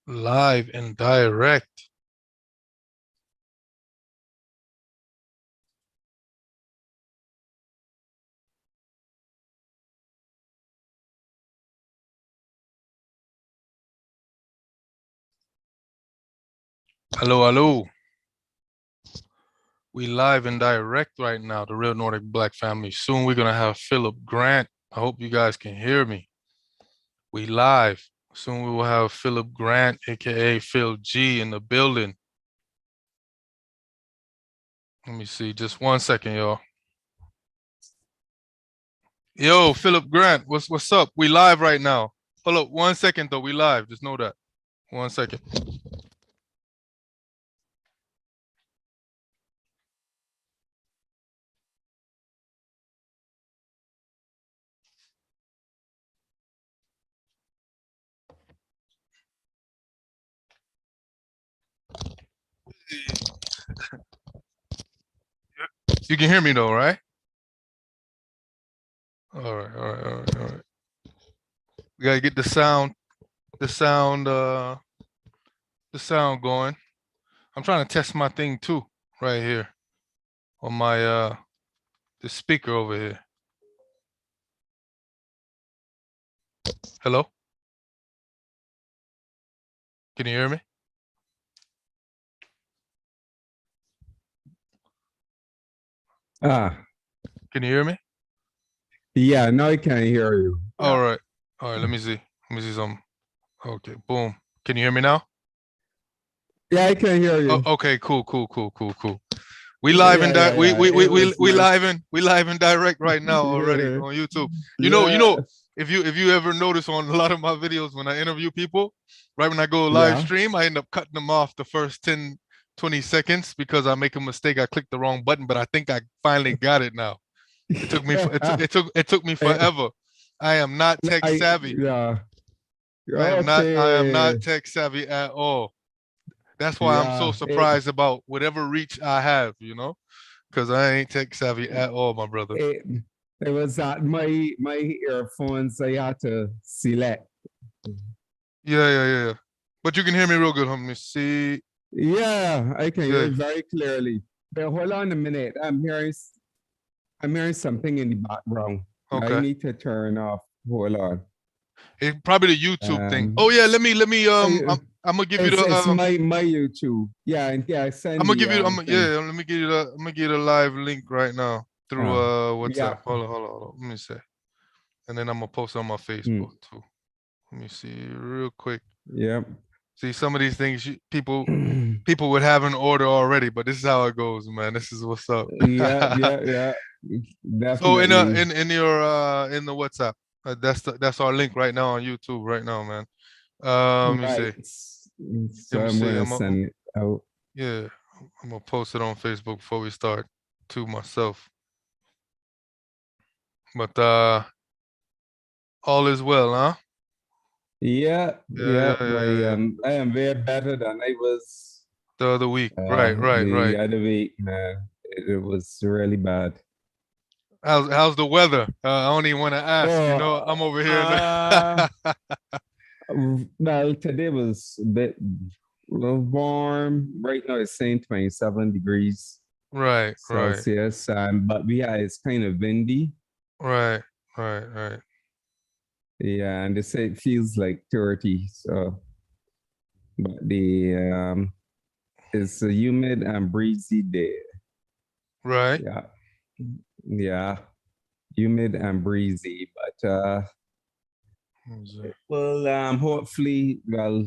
Live and direct. Hello, hello. We live and direct right now, the Real Nordic Black Family. Soon we're gonna have Philip Grant. I hope you guys can hear me. We live. Soon we will have Philip Grant, aka PhilG, in the building. Let me see, just 1 second, y'all. Yo, Philip Grant, what's up? We live right now. Hold up, 1 second though. We live. Just know that. 1 second. You can hear me though, right? All right, all right, all right, all right. We gotta get the sound going. I'm trying to test my thing too, right here on my the speaker over here. Hello? Can you hear me? Ah, Can you hear me? yeah, now I can hear you. All right. All right, let me see. Let me see something. Okay, boom. Can you hear me now? Yeah, I can hear Oh, you. okay, cool. We Yeah, live and yeah, yeah. It was we nice. live and direct right now already on YouTube. Yeah, If you ever notice on a lot of my videos when I interview people, right when I go live yeah. stream, I end up cutting them off the first 10, 20 seconds because I make a mistake. I clicked the wrong button, but I think I finally got it now. It took me it took me I, forever. I am not tech savvy. yeah. I am Okay. not tech savvy at all. That's why I'm so Yeah. surprised about whatever reach I have, because I ain't tech savvy It, at all, my brother. it was that my earphones I had to select. Yeah. But you can hear me real good, homie. See, Yeah, I can hear yeah. you very clearly. But hold on a minute. I'm hearing something in the background. I Okay. need to turn off. Hold on. It probably the YouTube thing. Um, Oh yeah, let me I, I'm gonna give you the it's my YouTube. Yeah, and yeah, I'm send gonna the give you thing. let me give you I'm gonna give you the live link right now through Yeah. WhatsApp. Hold on. Let me see. And then I'm gonna post it on my Facebook Mm, too. Let me see real quick. yep. See some of these things people would have an order already, but this is how it goes, man. This is what's up. Yeah. So Definitely. in your in the WhatsApp, that's our link right now on YouTube right now, man. Let me see. Right. Let So me I'm see. gonna send it out. Yeah, I'm gonna post it on Facebook before we start to myself. But all is well, huh? Yeah. Yeah. I am way better than I was The other week, right. the other week, man. It was really bad. How's the weather? I don't even want to ask. Oh, I'm over here. uh, well, today was a bit warm. Right now it's saying 27 degrees Right, Celsius, but yeah, it's kind of windy. right, right. Yeah, and they say it feels like 30. So, but it's a humid and breezy day. Right. Yeah, yeah, humid and breezy. But well, hopefully, well,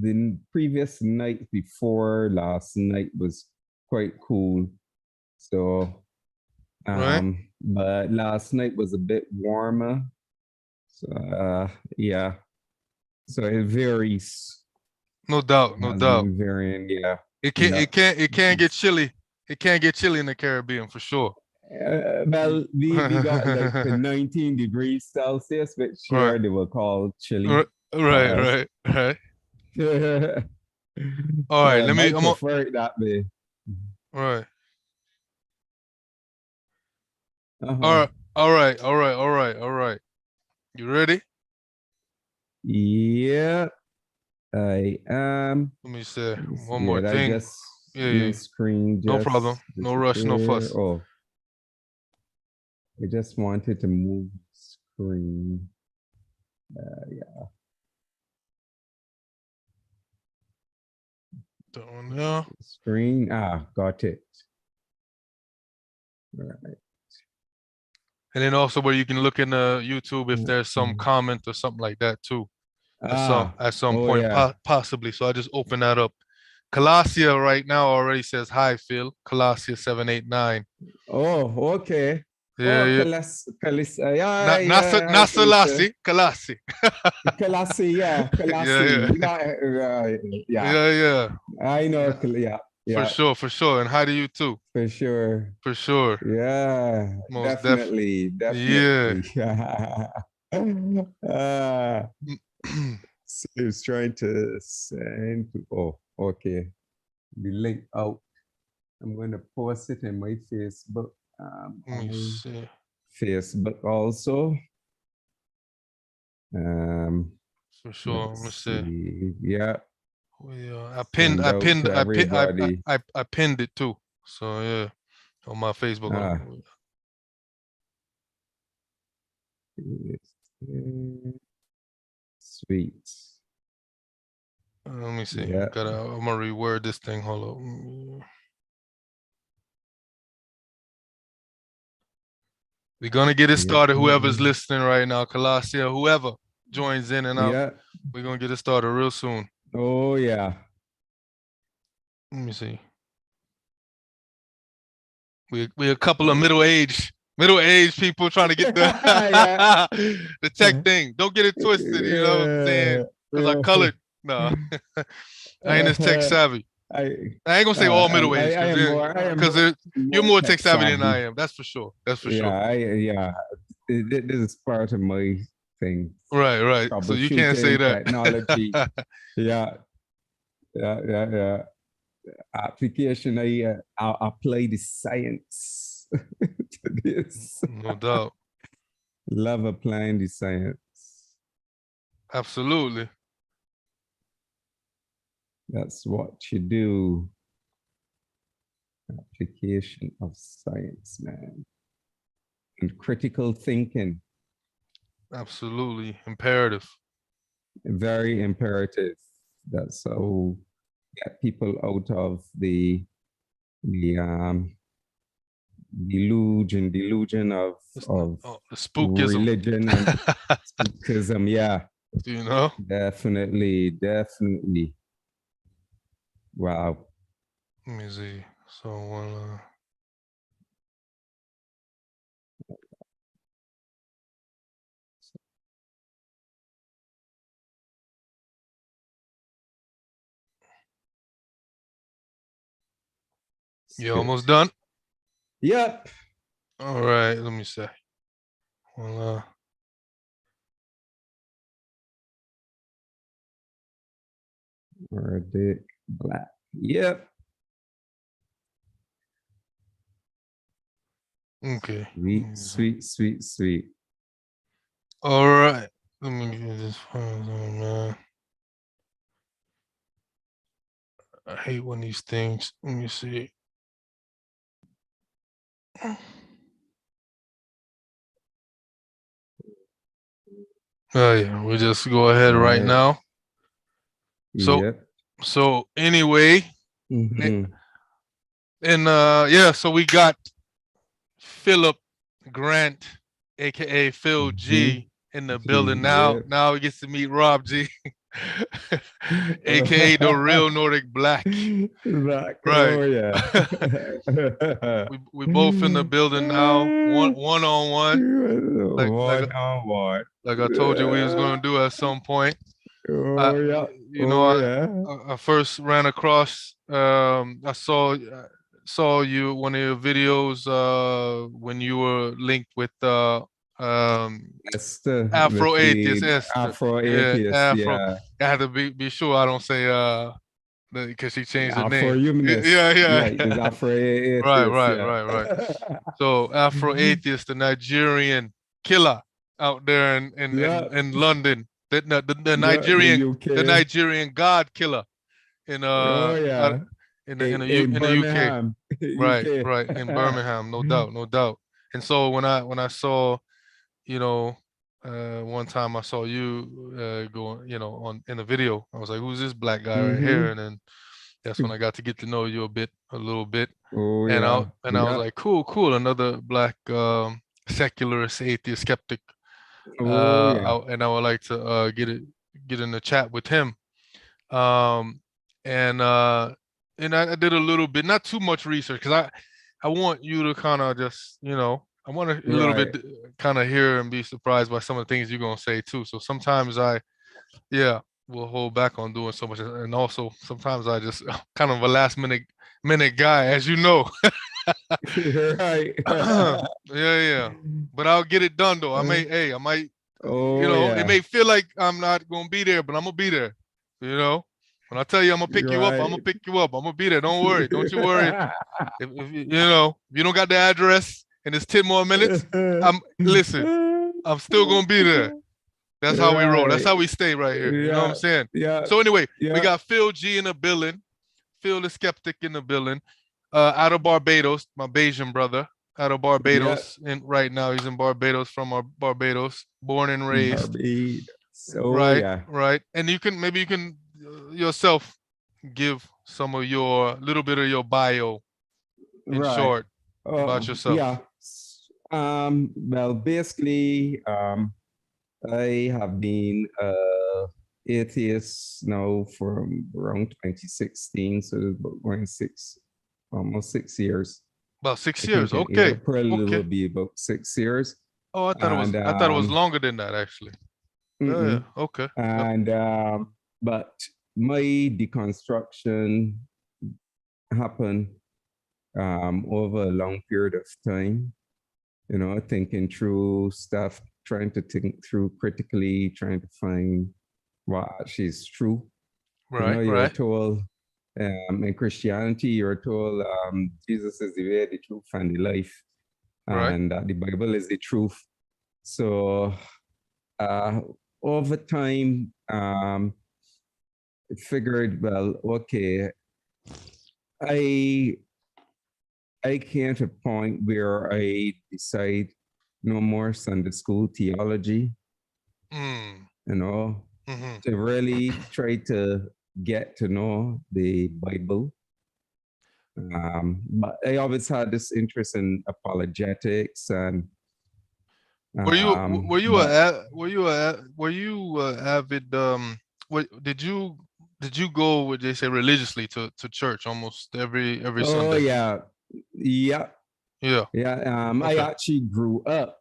the previous night before last night was quite cool. So, Right. but last night was a bit warmer. So, yeah. So it varies. No doubt, no Has doubt. been varying. Yeah, yeah. It can't get chilly. It can't get chilly in the Caribbean for sure. Well, we got like 19 degrees Celsius, which Right. here they will call chilly Right, for us. right. So All right, I prefer it that way. right. Uh-huh. All right. You ready? Yeah. I am. Let me say one Yeah, more I thing. just Yeah, my yeah. screen No problem. just No rush, no disappear. fuss. Oh, I just wanted to move screen. Yeah, That one there. screen. Ah, got it. Right. And then also where you can look in YouTube if there's some Okay. comment or something like that too. Ah, At some oh point, yeah. possibly. So I just open that up. Colasia right now already says hi, Phil. Colasia 789. Oh, okay. Yeah, Oh, yeah. yeah, yeah, I think so. Nasalasi, Kalasi. Kalasi, yeah, Yeah, Kalasi. yeah, Yeah, yeah, yeah. I know. Na- Yeah, For yeah, sure, for sure. And hi to you too. for sure. For sure. Yeah, Most def. definitely, Yeah. definitely. uh, so he was trying to send. Oh, okay. The link out. I'm going to post it in my Facebook. Let me On see. Facebook also. Um, For sure. Let me let's see. see. Yeah, I send out pinned, to everybody. I pinned it too. So yeah, on my Facebook. Ah, sweet. Let me see. Yeah, I'm gonna reword this thing. Hold up. We're gonna get it yeah, started. Whoever's listening right now, Colossia, whoever joins in and out, yeah. we're gonna get it started real soon. Oh, yeah. Let me see. We a couple of middle age people trying to get the Yeah. the tech thing. Don't get it twisted, you know what I'm saying? Because I colored. No, I ain't as tech savvy. I, I ain't gonna say all middle age I because am more, you're more more tech tech savvy than I savvy. am. That's for sure. That's for sure. Yeah, yeah. This is part of my thing. Right, right. So you can't say Troubleshooting that. technology. Yeah, yeah. Application. I apply the science to this. No doubt. Love applying the science. Absolutely. That's what you do. Application of science, man. And critical thinking. Absolutely imperative. Very imperative. That's how get people out of the delusion of The spookism. religion and spookism. Yeah, You know? definitely. Wow. Let me see. So you Good. almost done? Yep. All right, let me see. Well, Verdict black. Yep. okay. Sweet. All right. Let me get this file, man. I hate when these things. Let me see. Oh yeah, we just go ahead All right right. now. So Yep. so anyway, Mm-hmm. and yeah, so we got Philip Grant, aka Mm-hmm. PhilG, in the building now. Yep. Now we get to meet Rob G, aka the real Nordic Black. Black. Right. Oh yeah. We both in the building now, one on one, like One on one. like I told you we was gonna do at some point. Oh yeah. You know, Oh yeah. I first ran across. I saw you one of your videos when you were linked with Esther Afro with Atheist the Esther. Afro Yeah, atheist. Afro. Yeah. I had to be sure I don't say because she changed her Afro name. humanist. Yeah, Yeah, yeah, is yeah. Afro Right, atheist. right, Yeah. right, right. So Afro Atheist, the Nigerian killer out there Yeah. in London. The The Nigerian UK. God killer in Oh yeah. in In the UK. Birmingham, Right, UK. right, in Birmingham, no doubt, no doubt. And so when I saw, you know, one time I saw you going, you know, on in the video, I was like, who's this black guy right here? Mm-hmm. And then that's when I got to get to know you a little bit. Oh And yeah. I was Yeah. like, cool, cool, another black secularist, atheist, skeptic. Oh yeah. And I would like to get in the chat with him. Um, and I did a little bit, not too much research, because I want you to kind of just, you know, I want to a little bit Right. kind of hear and be surprised by some of the things you're gonna say too. So sometimes yeah, will hold back on doing so much, and also sometimes I just kind of a last minute guy, as you know. Right. Yeah, yeah. But I'll get it done though. I might, you Oh know, it yeah. may feel like I'm not gonna be there, but I'm gonna be there. You know, when I tell you I'm gonna pick you up, I'm gonna Right. pick you up. I'm gonna be there. Don't worry. Don't you worry. If you know, if you don't got the address and it's 10 more minutes, I'm listen. I'm still gonna be there. That's how we roll. That's Right. how we stay right here. You know what I'm Yeah. saying? Yeah. So anyway, we Yeah. got PhilG in the building. Phil the Skeptic in the building. Out of Barbados, my Bayesian brother. Out of Yeah. Barbados, and right now he's in Barbados from Barbados, born and raised. Barbados. Oh Right, yeah. right. And you can maybe you can yourself give some of your little bit of your bio in Right. short about Yeah. yourself. Well, basically, I have been atheist now from around 2016, so it's about going almost 6 years. About six I years. think in Okay. April it will Okay. be about 6 years. Oh, And I thought it was longer than that actually. Yeah, yeah. mm-mm. Okay. Yep. and but my deconstruction happened over a long period of time. You know, thinking through stuff, trying to think through critically, trying to find what actually is true. You know, Right, you're right, told in Christianity, you're told Jesus is the way, the truth, and the life, right. and that the Bible is the truth. So uh, over time, figured, well, okay, I I came to a point where I decide no more Sunday school theology, Mm. you know, Hmm. to really try to get to know the Bible. But I always had this interest in apologetics and but were you avid what did you go what they say religiously to church almost every oh Sunday? yeah, yeah, Yeah. yeah. I Okay. actually grew up.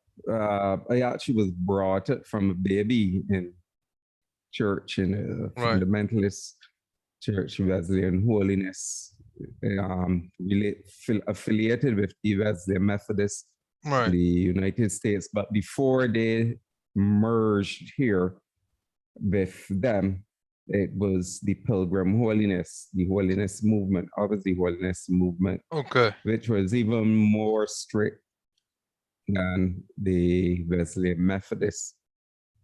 I actually was brought up from a baby in church in a Right. fundamentalist church, Wesleyan Holiness, affiliated with the Wesleyan Methodist in Right. the United States. But before they merged here with them, it was the Pilgrim Holiness, the Holiness movement, obviously Holiness movement, Okay. which was even more strict than the Wesleyan Methodist.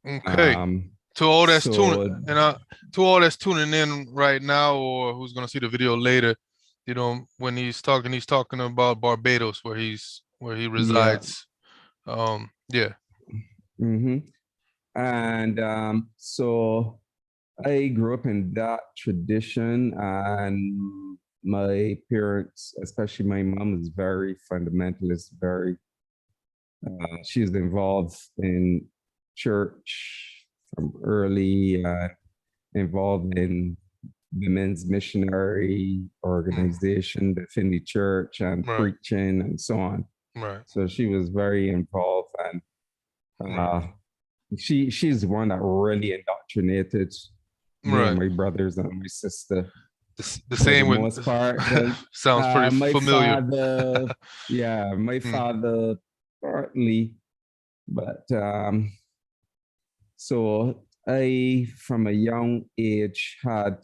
Okay. Um, To all that's tuning so and to all that's tuning in right now or who's gonna see the video later, you know, when he's talking about Barbados where he yeah. resides. Yeah. Mm-hmm. And so I grew up in that tradition, and my parents, especially my mom, is very fundamentalist, very, she's involved in church from early, involved in women's missionary Mm. organization within the church and Right. preaching and so on. Right. So she was very involved, and Right. uh, she's the one that really indoctrinated me and Right. my brothers and my sister The for the same with most part. Well, sounds pretty my familiar. father, yeah, my Mm. father partly, but so I, from a young age, had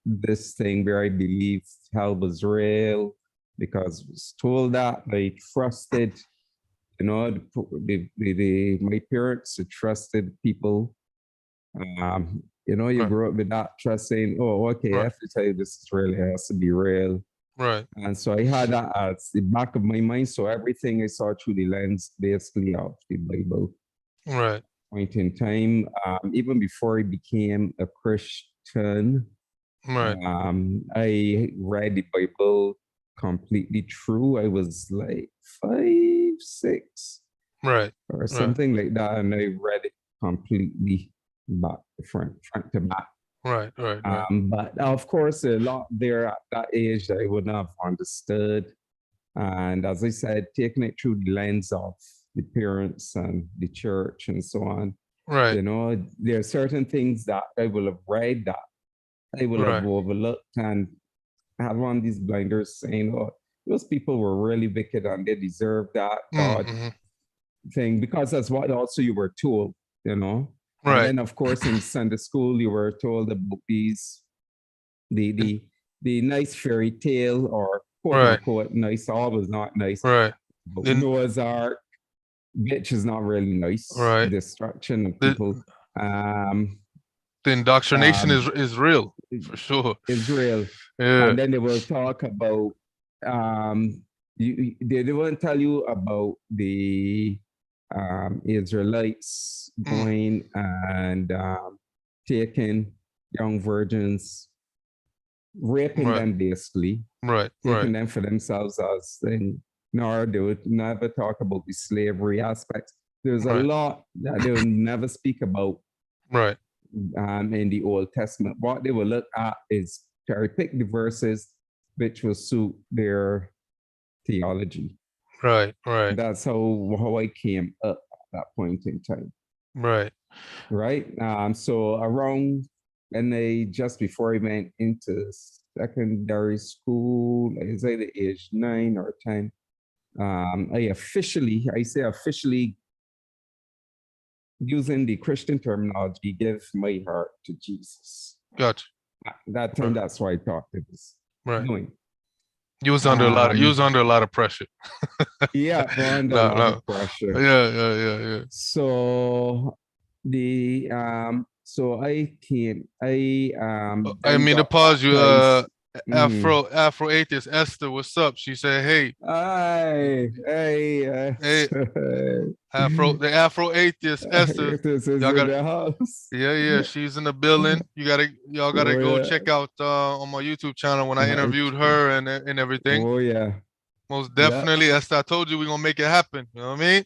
this thing where I believed hell was real because I was told that. I trusted, you know, my parents trusted people You know, you Right. grow up with that trust saying, oh, okay, I Right. have to tell you this really has to be real. Right. And so I had that at the back of my mind. So everything I saw through the lens basically of the Bible Right. point in time. Even before I became a Christian, Right. I read the Bible completely through. I was like 5, 6 Right. or Right. something like that. And I read it completely back to front to back. Right. Right. Right. But of course, a lot there at that age that I wouldn't have understood. And as I said, taking it through the lens of the parents and the church and so on, Right. you know, there are certain things that I will have read that I will have Right. overlooked and have on these blinders saying, oh, those people were really wicked and they deserve that God Mm-hmm. thing, because that's what also you were told, you know. And Right. then of course in Sunday school you were told about these the And- the the nice fairy tale or quote Right. unquote nice, always not nice, Right. but Then Noah's Ark, which is not really nice, right. destruction of The people. Um the indoctrination um is real for sure. Israel. Yeah. And then they will talk about they won't tell you about the Israelites Mm. going and taking young virgins, raping Right. them basically, Right. Right. taking them for themselves as thing. Nor they would never talk about the slavery aspects. There's a Right. lot that they will never speak about Right. in the Old Testament. What they will look at is cherry pick the verses which will suit their theology. Right. Right. That's how I came up at that point in time, Right. right? So around and they just before I went into secondary school, I was either age 9 or 10. I say officially using the Christian terminology, give my heart to Jesus. Gotcha. At that time, Right. that's what I thought it was Right. doing. You was Um, under a lot of pressure. yeah, under a No, lot no. of pressure. Yeah, yeah, yeah, yeah. So I I then mean to got pause you, baptized. Mm. Afro atheist Esther, what's up? She said, hey, Aye, hey, hey, the Afro atheist Esther, this is y'all in got the house. yeah, yeah, she's in the building. Y'all gotta Oh go yeah. check out on my YouTube channel when I interviewed her and everything. Oh yeah. Most Yeah. definitely, Esther, I told you we're gonna make it happen. You know what I mean?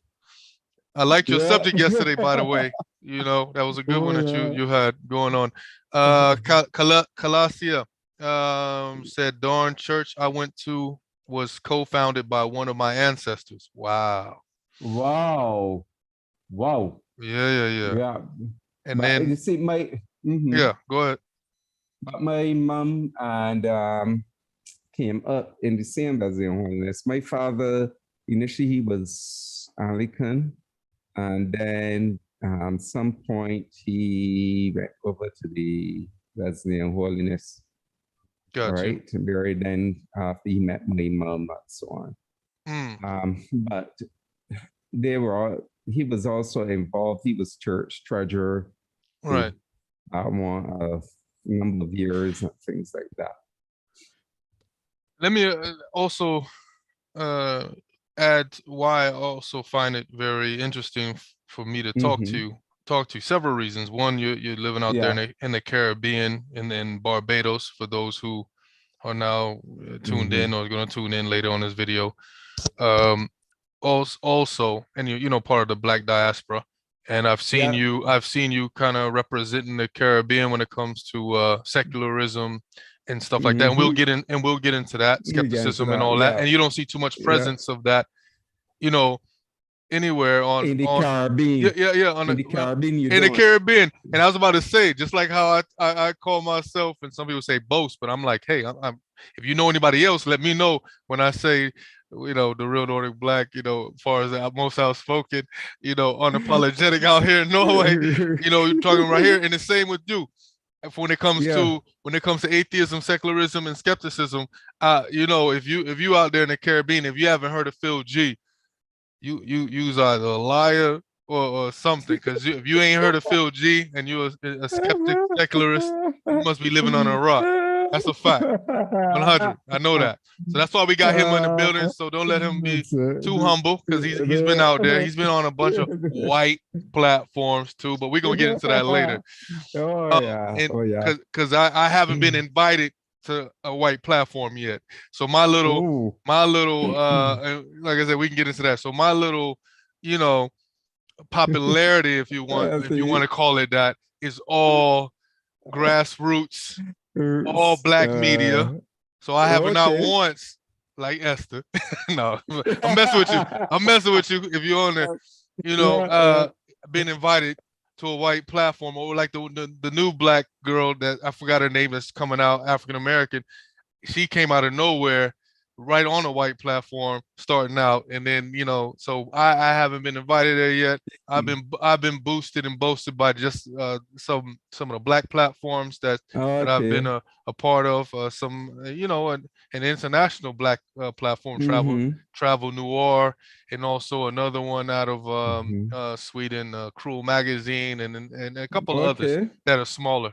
I liked your Yeah. subject yesterday, by the way. You know, that was a good Oh one that yeah. you had going on. Calasia said, darn church I went to was co-founded by one of my ancestors. Wow. Wow. Wow. Yeah, yeah, yeah. Yeah. And But then you see, yeah, go ahead. but my mom and came up in the same as in holiness. My father initially he was Anglican, and then some point he went over to the Wesleyan holiness. All Got you. right, and buried then after he met my mom and so on. Mm, But they were all, he was also involved. He was church treasurer for right. a number of years and things like that. Let me also uh add why I also find it very interesting for me to Mm-hmm. talk to several reasons. One, you're living out there Yeah. in the Caribbean in Barbados. For those who are now tuned in Mm-hmm. or going to tune in later on this video. Um, also, and you know part of the Black diaspora, and Yeah. I've seen you kind of representing the Caribbean when it comes to secularism and stuff like that. And Mm-hmm. we'll get into that We get into skepticism and that. all that. Yeah. And you don't see too much Yeah. presence of that, you know, anywhere In the on yeah, Caribbean. yeah, yeah, on In the the well, Caribbean, you in the don't. Caribbean. And I was about to say, just like how I call myself, and some people say boast, but I'm like, hey, I'm if you know anybody else, let me know when I say, you know, the real Nordic Black, you know, as far as the most outspoken, you know, unapologetic out here in Norway, you know, you're talking right here. And the same with you. When it comes Yeah. to atheism, secularism, and skepticism, you know, if you out there in the Caribbean, if you haven't heard of PhilG, you's either a liar or something. Because if you ain't heard of PhilG and you're a skeptic, secularist, you must be living on a rock. That's a fact. 100. I know that. So that's why we got him in the building. So don't let him be too humble because he's been out there. He's been on a bunch of white platforms too. But we're gonna get into that later. Oh yeah, And oh yeah. because I haven't been invited to a white platform yet. So Oh, my little like I said, we can get into that. So my little, you know, popularity, if you want see, to call it that, is all grassroots, all black media. So I have not okay. once, like Esther. No, I'm messing with you. I'm messing with you if you're on there, you know, Yeah, been invited to a white platform, or like the new black girl that I forgot her name that's coming out, African American. She came out of nowhere, right on a white platform, starting out, and then so I haven't been invited there yet. I've been boosted and boasted by just some of the black platforms that I've been okay. a part of. Some an international black platform, Mm-hmm. Travel Noir, and also another one out of Mm-hmm. Sweden, Cruel Magazine, and a couple of others Okay. that are smaller.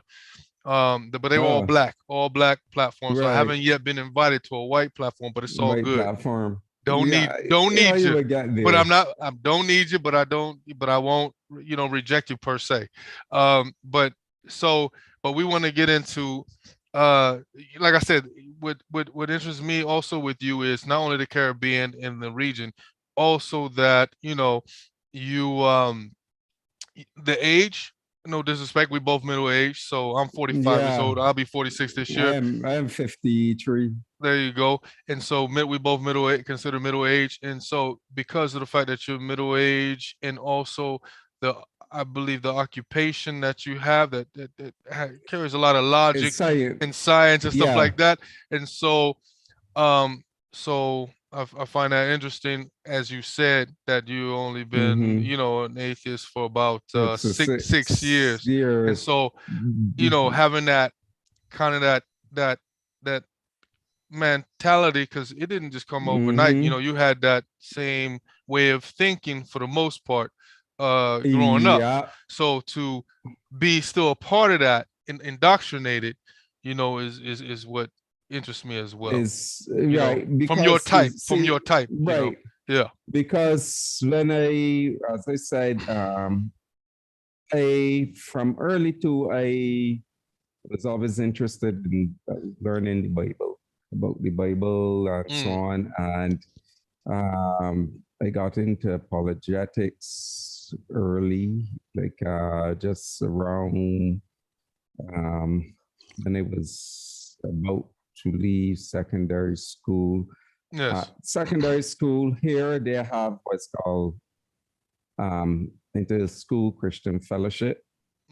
But they were Oh, all black platforms. So I right. haven't yet been invited to a white platform, but it's all White good. platform. Don't need Yeah, don't yeah, need you you. will get But there. I don't need you, but I won't, reject you per se. But so but we want to get into uh like I said, what interests me also with you is not only the Caribbean and the region, also that, you the age, no disrespect, we both middle age. So I'm 45 years Yeah, old. I'll be 46 this year. I'm 53. There you go. And so we both middle age, consider middle age. And so because of the fact that you're middle age, and also the I believe the occupation that you have that carries a lot of It's logic science. and science and stuff Yeah. like that. And um, so I find that interesting, as you said, that you only been, Mm-hmm. an atheist for about It's a six six years, and years. so having that kind of that that mentality, because it didn't just come overnight. Mm-hmm. You had that same way of thinking for the most part, growing up. Yeah, So to be still a part of that and indoctrinated, is what interests me as well. is right because From see, your type. right, Yeah. because when I, as I said, I from early to I was always interested in learning the Bible, about the Bible and so Mm. on, and I got into apologetics early, like just around when I was about to leave secondary school. Yes. Secondary school here, they have what's called inter school Christian fellowship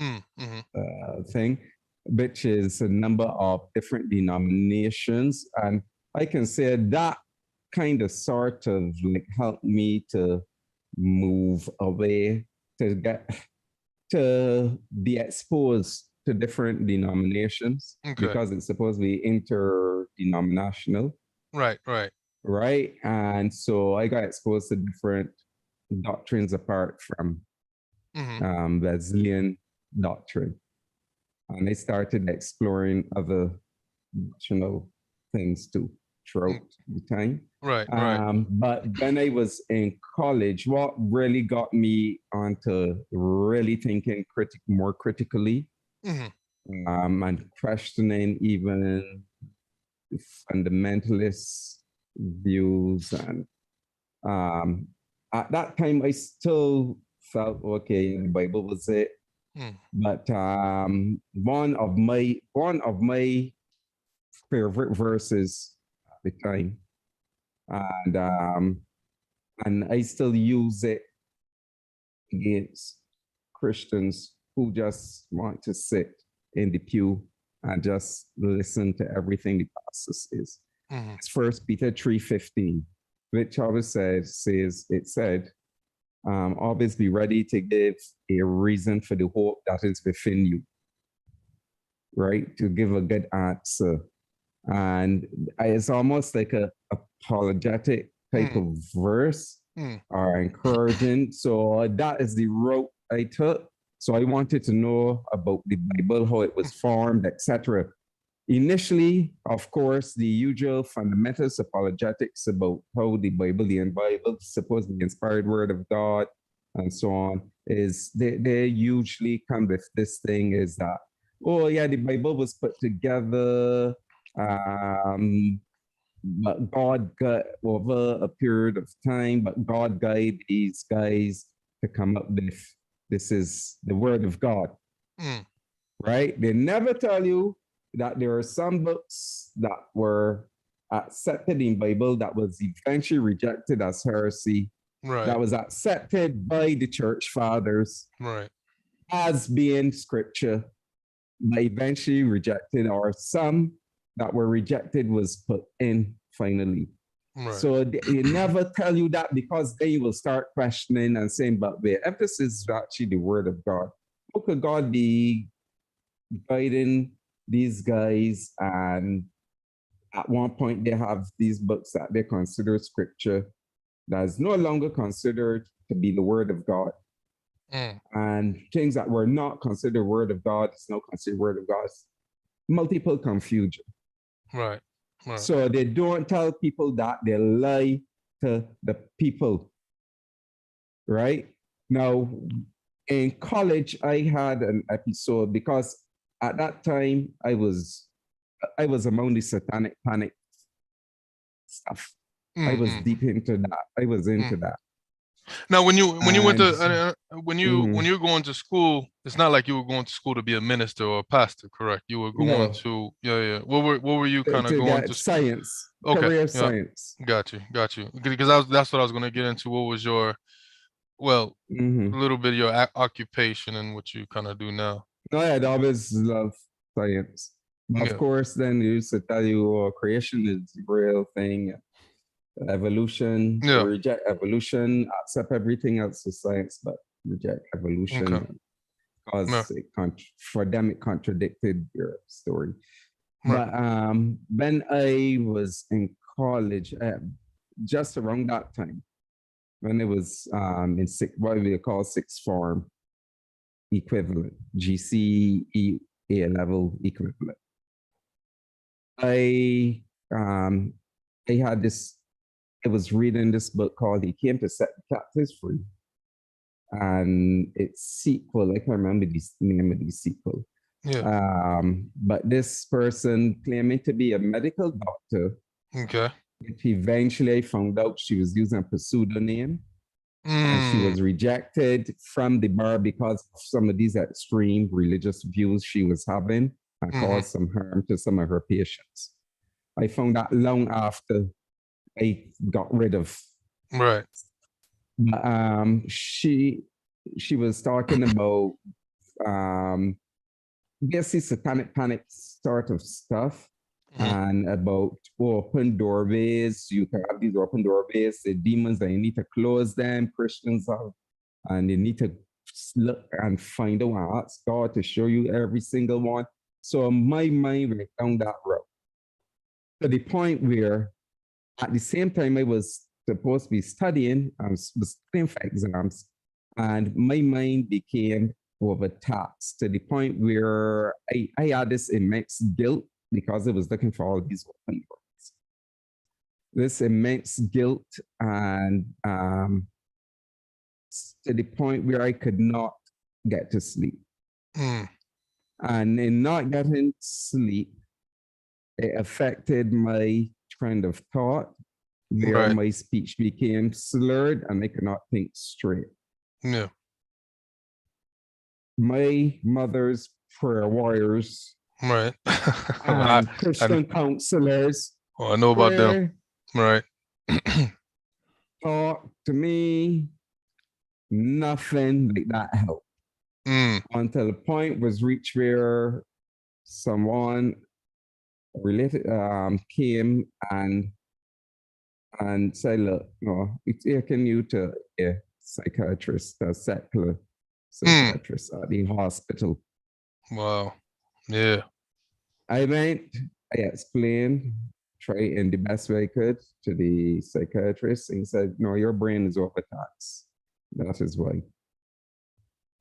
Mm. Hmm. thing, which is a number of different denominations. And I can say that kind of sort of like helped me to move away, to get to be exposed to different denominations, Okay. because it's supposed to be interdenominational, Right. Right. right? And so I got exposed to different doctrines apart from Hmm. Wesleyan doctrine. And I started exploring other doctrinal things too throughout the time. Right. Right. But when I was in college, what really got me onto really thinking more critically, Hmm. and questioning even fundamentalist views. And um, at that time, I still felt okay, the Bible was it. Mm. But one of my favorite verses at the time, and I still use it against Christians who just want to sit in the pew and just listen to everything the pastor says. Hmm. It's First Peter 3:15, which always says it said, always be ready to give a reason for the hope that is within you, right? To give a good answer. And it's almost like a apologetic type Mm. of verse, are encouraging. So that is the route I took. So I wanted to know about the Bible, how it was formed, etc. Initially, of course, the usual fundamentals apologetics about how the Bible, supposedly inspired word of God, and so on, is they usually come with this thing is that, oh yeah, the Bible was put together, but God got over a period of time, but God guided these guys to come up with this is the word of God, right? They never tell you that there are some books that were accepted in Bible that was eventually rejected as heresy, that was accepted by the church fathers as being scripture, but eventually rejected, or some that were rejected was put in finally. So they never tell you that, because then you will start questioning and saying, but the emphasis is actually the word of God. How could God be guiding these guys, and at one point they have these books that they consider scripture that is no longer considered to be the word of God, and things that were not considered word of God is now considered word of God? Multiple confusion. So they don't tell people that, they lie to the people, right? Now, in college, I had an episode because at that time I was among the satanic panic stuff. I was deep into that. I was into that. Now, when you went to when you were going to school, it's not like you were going to school to be a minister or a pastor, correct? You were going to What were you kind of going to science? Okay, Career science. Got you. Because that's what I was going to get into. What was your a little bit of your occupation and what you kind of do now? No, I'd always loved science. Of course, then they used to tell you, oh, creation is the real thing. Evolution, reject evolution, accept everything else as science, but reject evolution because for them it contradicted your story. But when I was in college, just around that time, when it was in what we call sixth form equivalent, GCE A level equivalent, I had this. I was reading this book called "He Came to Set the Captives Free," and its sequel. I can't remember the name of the sequel. But this person claiming to be a medical doctor. Eventually, I found out she was using a pseudonym, and she was rejected from the bar because of some of these extreme religious views she was having, and caused some harm to some of her patients. I found that long after I got rid of. She was talking about basically satanic panic sort of stuff, and about open doorways. You can have these open doorways, the demons, and you need to close them. Christians have, and you need to look and find out and ask God to show you every single one. So my mind went down that road to the point where, at the same time, I was supposed to be studying, I was studying for exams, and my mind became overtaxed to the point where I had this immense guilt because I was looking for all these open doors. This immense guilt, and to the point where I could not get to sleep. And in not getting sleep, it affected my trend of thought, where my speech became slurred and I could not think straight. My mother's prayer warriors, and Christian counselors. Oh, I know about them. Talk to me, nothing like that helped. Until the point was reached where someone related came and said, look, no, it's taking you to a psychiatrist, a secular psychiatrist at the hospital. Wow. Yeah. I went, I explained, in the best way I could to the psychiatrist. And he said, no, your brain is overtaxed. That is why.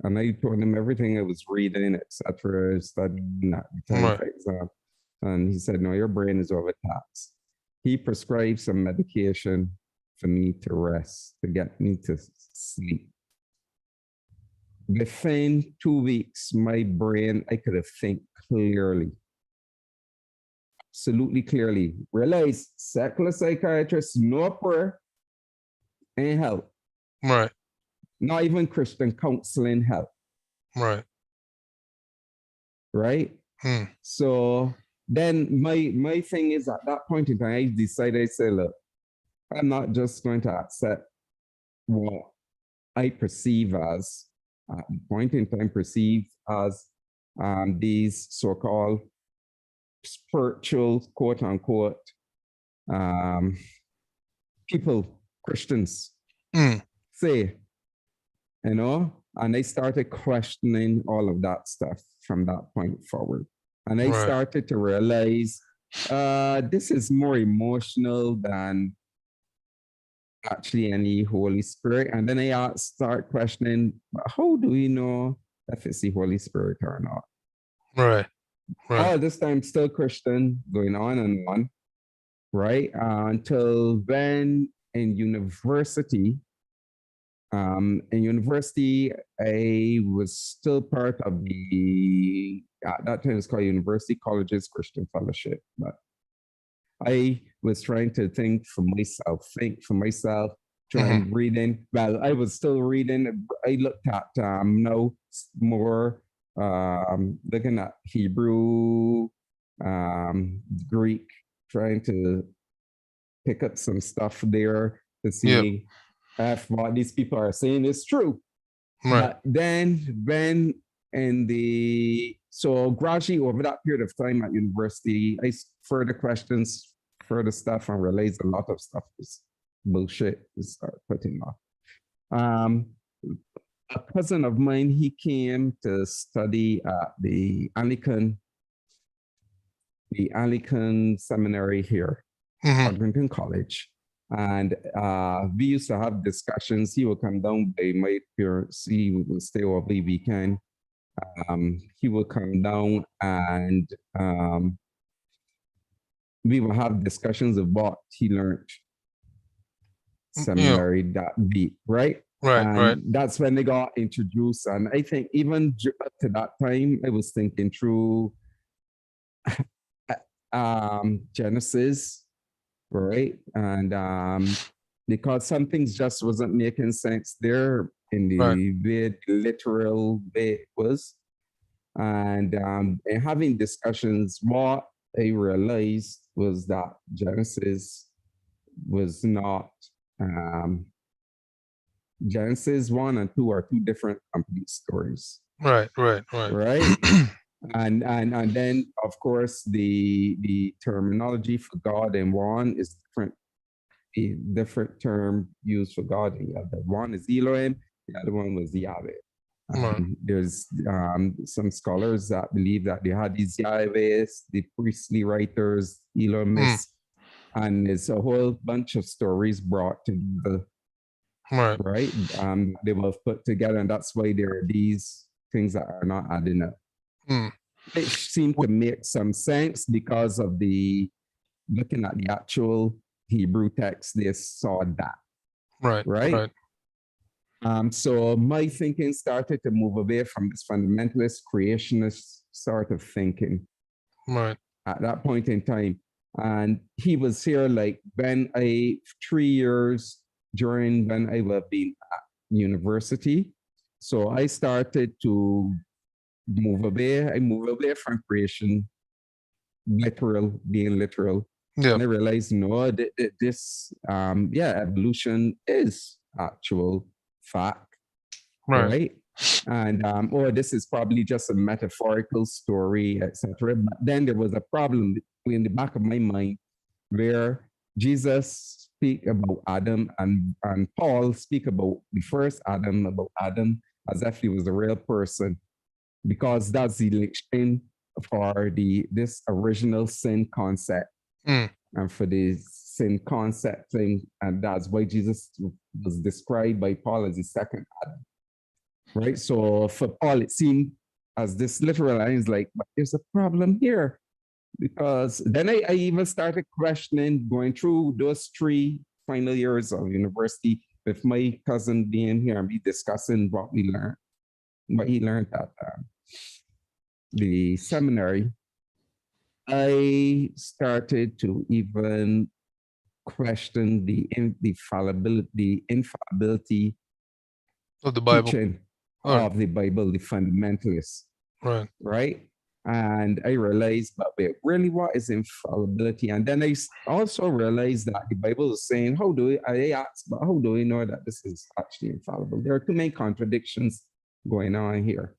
And I told him everything I was reading, etc., studying at the time Right. for exam. And he said, no, your brain is overtaxed. He prescribed some medication for me to rest, to get me to sleep. Within 2 weeks, my brain, I could have think clearly. Absolutely clearly. Realize secular psychiatrists, no prayer, ain't help. Right. Not even Christian counseling help. Right. Right? So then my thing is, at that point in time, I decided, I say, look, I'm not just going to accept what I perceive as, at the point in time, perceived as these so-called spiritual, quote unquote, people, Christians, say, you know, and I started questioning all of that stuff from that point forward. And I started to realize this is more emotional than actually any Holy Spirit. And then I start questioning, how do we know if it's the Holy Spirit or not? Right. All this time, still Christian, going on and on, right? Until then in university, I was still part of the, at that time it's called University Colleges Christian Fellowship, but I was trying to think for myself, trying reading. Well, I was still reading. I looked at now more looking at Hebrew, Greek, trying to pick up some stuff there to see if what these people are saying is true. Right. But then so gradually over that period of time at university, I further questions, further stuff, and realized a lot of stuff is bullshit to start putting off. A cousin of mine, he came to study at the Anglican seminary here, Codrington College. And we used to have discussions. He would come down by my parents. He would stay over the weekend. He would come down and we would have discussions of what he learned seminary that week, right? And that's when they got introduced. And I think even up to that time, I was thinking through Genesis, right? And because some things just wasn't making sense there in the way, literal way it was. And having discussions, what I realized was that Genesis was not, Genesis 1 and 2 are two different complete stories. Right. And then of course the terminology for God in one is different. A different term used for God in the other. One is Elohim, the other one was Yahweh. There's some scholars that believe that they had these Yahwehs, the priestly writers, Elohimists, and there's a whole bunch of stories brought together. Right? They were put together, and that's why there are these things that are not adding up. It seemed to make some sense because of looking at the actual Hebrew text, they saw that. Right. So my thinking started to move away from this fundamentalist, creationist sort of thinking. At that point in time. And he was here like when 3 years during when I was being at university. So I started to move away. I moved away from creation, being literal. And I realized, no, this, evolution is actual fact, right? And this is probably just a metaphorical story, etc. But then there was a problem in the back of my mind where Jesus speak about Adam and Paul speak about the first Adam, as if he was a real person, because that's the linchpin for this original sin concept. and for the sin concept thing, and that's why Jesus was described by Paul as the second Adam, right? So for Paul, it seemed as this literal line is like, but there's a problem here. Because then I even started questioning, going through those 3 final years of university with my cousin being here and be discussing what he learned at the seminary. I started to even question the infallibility Of the Bible. teaching Right. of the Bible, the fundamentalists, Right. right? And I realized, but wait, really, what is infallibility? And then I also realized that the Bible is saying, I asked, but how do we know that this is actually infallible? There are too many contradictions going on here.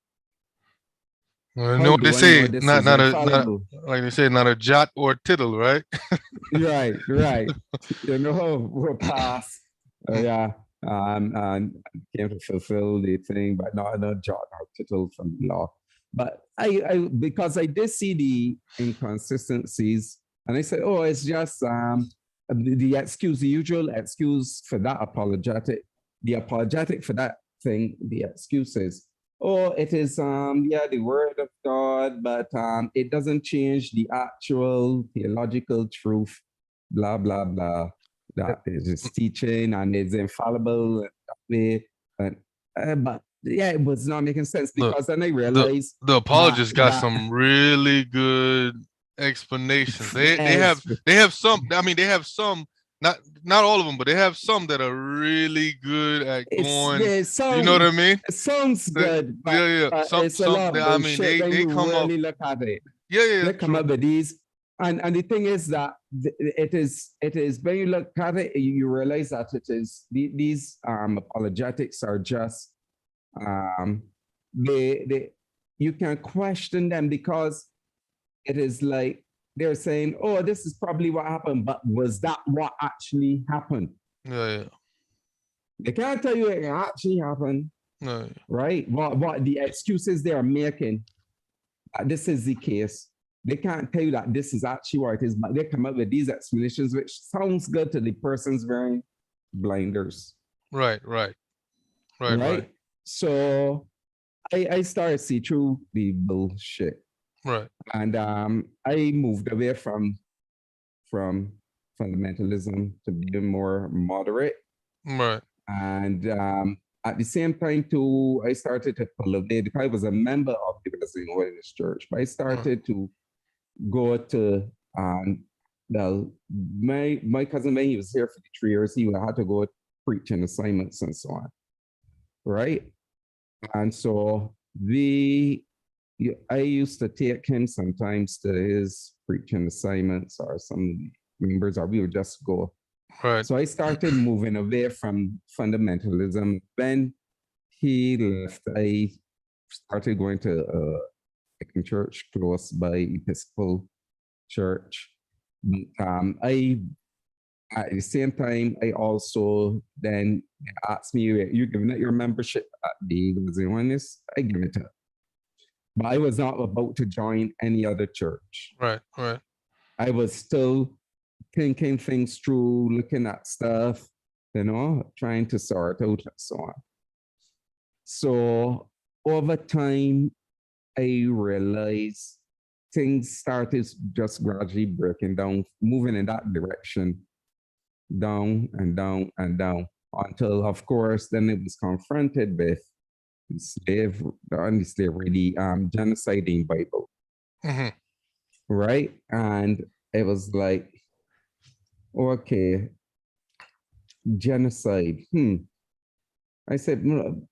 You How know what do they I know say? this Not is not infallible? like they say, not a jot or tittle, right? Right. You know, we're past. Yeah. And came to fulfill the thing, but not jot or tittle from the law. But I because I did see the inconsistencies, and I said, oh, it's just the excuse, the usual excuse for that apologetic, the apologetic for that thing, the excuses. Oh, it is the word of God, but it doesn't change the actual theological truth, blah blah blah. That is his teaching and it's infallible that way. But yeah, it was not making sense Look, because then I the realized the apologists got that some really good explanations. yes, They have some. I mean, they have some. Not all of them, but they have some that are really good at going. it You know what I mean? sounds good, but Yeah. it's a Some. lot of I mean, bullshit when they you come up. really look at it. Yeah. They come True. up with these. And the thing is that it is when you look at it, you realize that it is these apologetics are just they you can question them because it is like they're saying, oh, this is probably what happened, but was that what actually happened? Yeah. They can't tell you it actually happened, Yeah. right? What the excuses they are making, this is the case. They can't tell you that this is actually what it is, but they come up with these explanations, which sounds good to the person's wearing blinders. Right. So I started to see through the bullshit. Right. And I moved away from fundamentalism to being more moderate. Right. And at the same time, too, I started to pull away because I was a member of the Wesleyan Holiness Church, but I started to go to well, my cousin when he was here for the 3 years, he had to go preaching assignments and so on, right? And so I used to take him sometimes to his preaching assignments or some members, or we would just go. Right. So I started moving away from fundamentalism. When he left, I started going to a church close by Episcopal Church. I at the same time, I also then asked me, you giving it your membership at the Oneness? I give it up. But I was not about to join any other church. Right. I was still thinking things through, looking at stuff, trying to sort out and so on. So over time, I realized things started just gradually breaking down, moving in that direction, down and down and down, until, of course, then it was confronted with the slavery, genocide in Bible. Right? And it was like, okay, genocide. I said,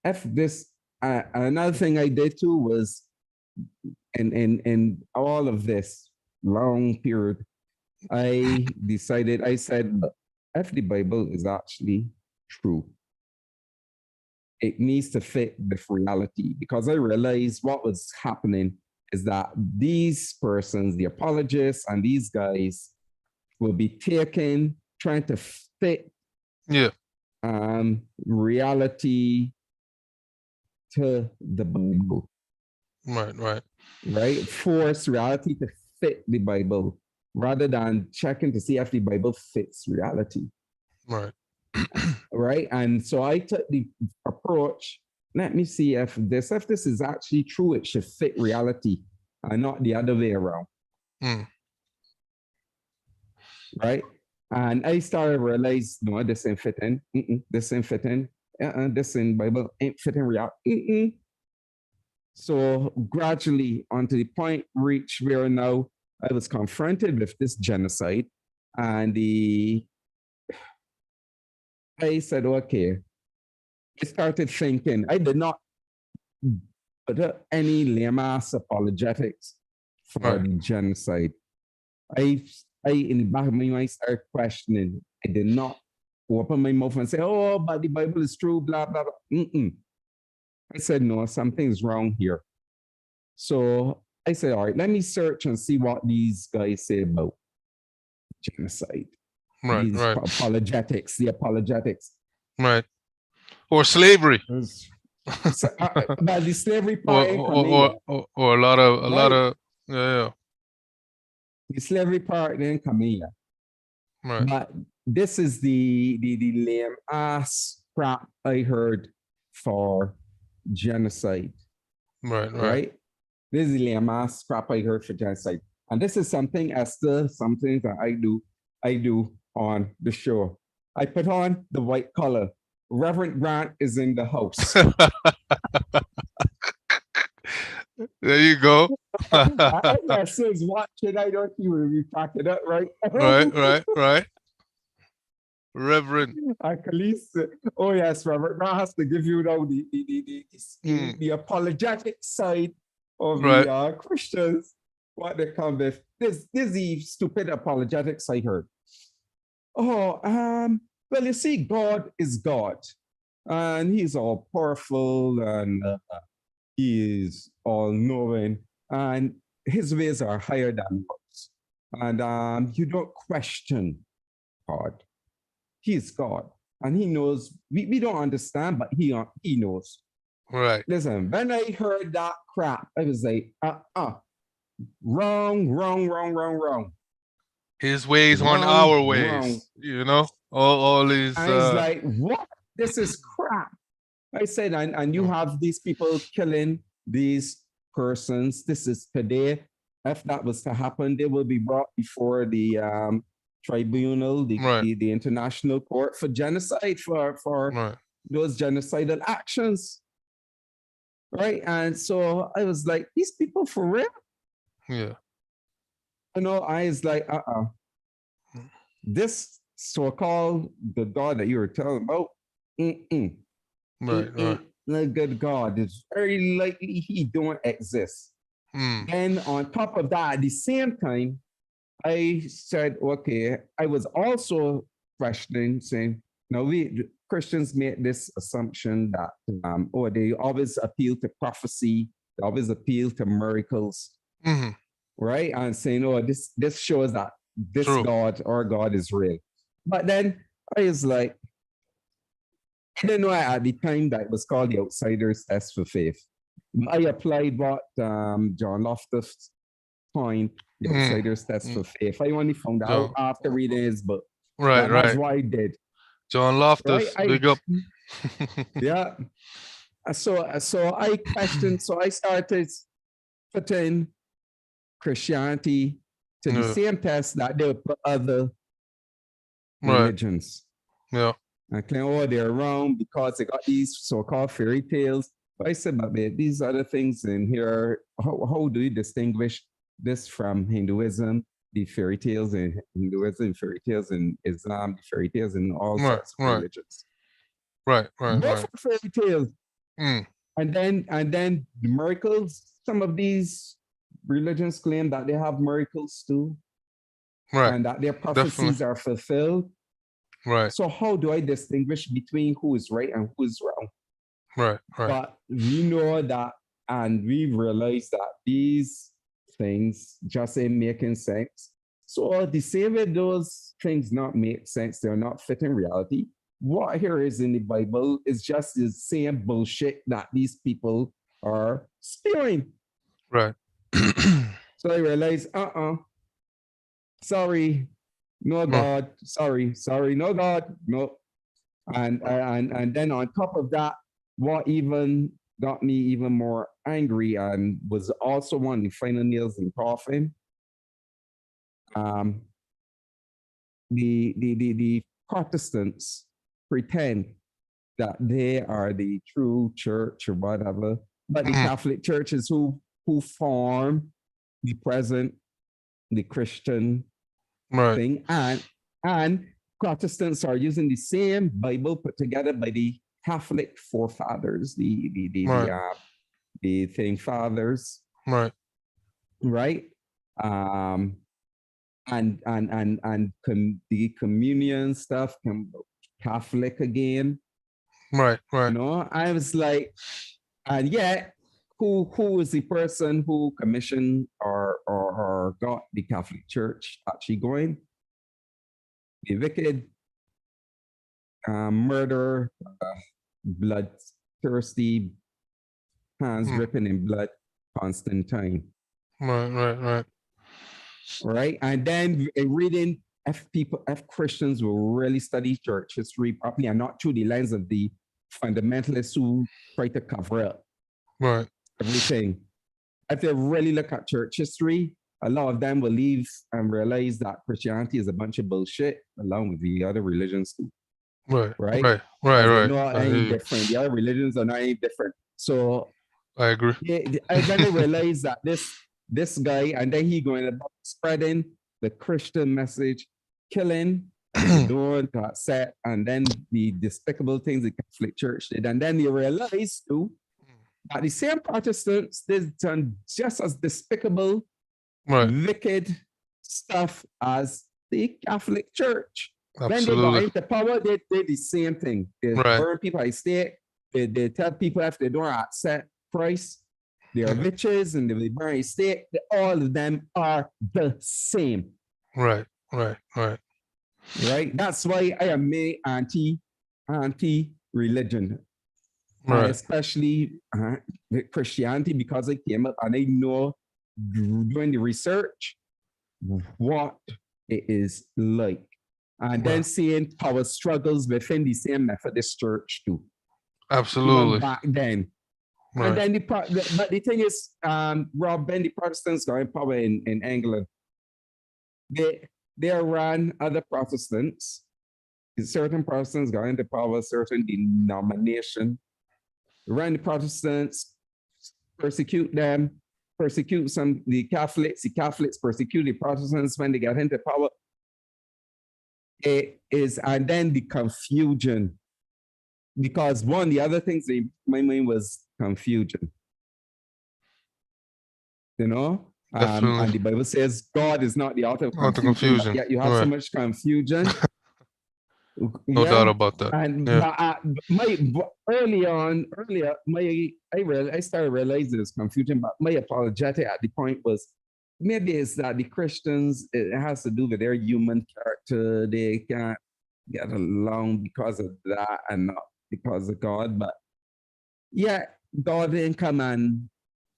F this. Another thing I did too was, in all of this long period, I said, F the Bible is actually true. It needs to fit with reality, because I realized what was happening is that these persons, the apologists and these guys, will be trying to fit reality to the Bible. Right. Force reality to fit the Bible. rather than checking to see if the Bible fits reality. Right. Right. And so I took the approach, let me see if this is actually true, it should fit reality and not the other way around. Mm. Right. And I started to realize, no, this ain't fitting. This ain't fitting. This in Bible ain't fitting reality. So gradually, onto the point reached where now I was confronted with this genocide, and I said, okay. I started thinking. I did not put up any lame-ass apologetics for Right. the genocide. I in the back of my mind started questioning. I did not open my mouth and say, "Oh, but the Bible is true." Blah blah blah. I said, "No, something's wrong here." So I said, "All right, let me search and see what these guys say about genocide." Right. These Right. apologetics, the apologetics. Right. Or slavery. So, but the slavery or, part ain't coming yet, or a lot right? of yeah. The slavery part didn't come in yet. Right. But this is the lame ass crap I heard for genocide, Right. Right. right? This is the lame ass crap I heard for genocide. And this is something, Esther, something that I do on the show. I put on the white collar. Reverend Grant is in the house. There you go. I guess is watching. I don't even be packing up, right? Right. Right. Right. Reverend. Oh yes, Robert. Now has to give you now the apologetic side of Right. the Christians. What they come with. This is the stupid apologetics I heard. Oh, well, you see, God is God, and He's all powerful, and He is all knowing, and His ways are higher than yours, and you don't question God. He is God, and He knows. We don't understand, but He knows. Right. Listen, when I heard that crap, I was like, wrong. His ways aren't Wrong, our wrong. ways. You know, all these. I was like, what? This is crap. I said, and you have these people killing these persons. This is today. If that was to happen, they will be brought before the tribunal, Right. the international court for genocide, for Right. those genocidal actions. Right. And so I was like, these people for real? Yeah. You know, I was like, this so-called the God that you were telling about, Right. Right. the good God, it's very likely He don't exist. Mm. And on top of that, at the same time, I said, okay, I was also questioning, saying, now we Christians make this assumption that, they always appeal to prophecy, they always appeal to miracles, Mm-hmm. right? And saying, oh, this shows that this True. God, our God, is real. But then I was like, I didn't know at the time that it was called the Outsider's Test for Faith. I applied what John Loftus coined, the Outsider's Test for Faith. I only found out after reading his book. Right. That's Right. what I did. John Right? Loftus. Big up. Yeah. So I questioned. So I started putting Christianity to the same test that they would put other religions. Yeah. And claim, oh, they're wrong because they got these so-called fairy tales. But I said, but these other things in here, how do you distinguish this from Hinduism, the fairy tales in Hinduism, fairy tales in Islam, the fairy tales in all sorts of religions? Right. Both are fairy tales. Mm. And then the miracles, some of these religions claim that they have miracles too. Right. And that their prophecies are fulfilled. Right. So how do I distinguish between who is right and who is wrong? Right. But we know that, and we realize that these things just ain't making sense. So the same way those things not make sense, they're not fitting reality. What here is in the Bible is just the same bullshit that these people are spewing. Right. So I realized, sorry, no Right. God, sorry, no God, no. And then on top of that, what even got me even more angry and was also one of the final nails in the coffin. Um, the Protestants pretend that they are the true church or whatever, but the Catholic Church is who form the present, the Christian Right. thing, and Protestants are using the same Bible put together by the Catholic forefathers, Right. the thing fathers, Right. right? The communion stuff, Catholic again. Right. Right. You know, I was like, and yet, who is the person who commissioned or got the Catholic Church actually going? The wicked, murder, bloodthirsty, hands dripping in blood, Constantine. Right. Right. Right. Right, and then reading if Christians will really study church history properly and not through the lens of the fundamentalists who try to cover up Right. everything. If they really look at church history, a lot of them will leave and realize that Christianity is a bunch of bullshit, along with the other religions too. Right. Right? Right. Right. Because they're Right. not any different. The other religions are not any different. So I agree. and then they realize that this guy, and then he going about spreading the Christian message, killing at the door got set, and then the despicable things the Catholic Church did. And then you realize too that the same Protestants did done just as despicable, Right. wicked stuff as the Catholic Church. When they got Absolutely. into power, they did the same thing. They Right. burn people at stake. They tell people if they don't accept Christ, they are witches and they burn at stake. All of them are the same. Right. Right. Right. Right? That's why I am anti-religion. Right. Especially with Christianity, because I came up and I know doing the research what it is like. And then seeing power struggles within the same Methodist church too. Absolutely. Even back then. Right. And then but the thing is, Rob, when the Protestants got in power in England, they ran other Protestants. Certain Protestants got into power, certain denomination, ran the Protestants, persecute them, persecute the Catholics persecute the Protestants when they got into power. It is, and then the confusion, because one of the other things in my mind was confusion. You know, and the Bible says God is not the author of confusion. Yet you have so much confusion. No doubt about that. And I started realizing this confusion, but my apologetic at the point was maybe it's that the Christians, it has to do with their human character. They can't get along because of that and not because of God. But yeah, God didn't come and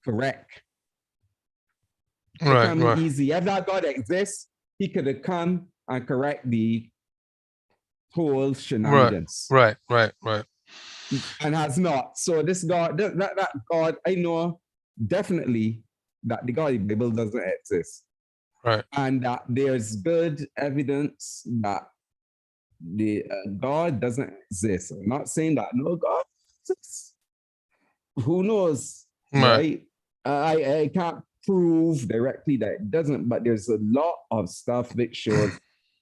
correct. Right, right. Easy. If that God exists, he could have come and correct the whole shenanigans. Right. And has not. So this God, that God, I know definitely that the God in the Bible doesn't exist. Right. And that there's good evidence that the God doesn't exist. I'm not saying that no God exists. Who knows? Right? I can't prove directly that it doesn't, but there's a lot of stuff that shows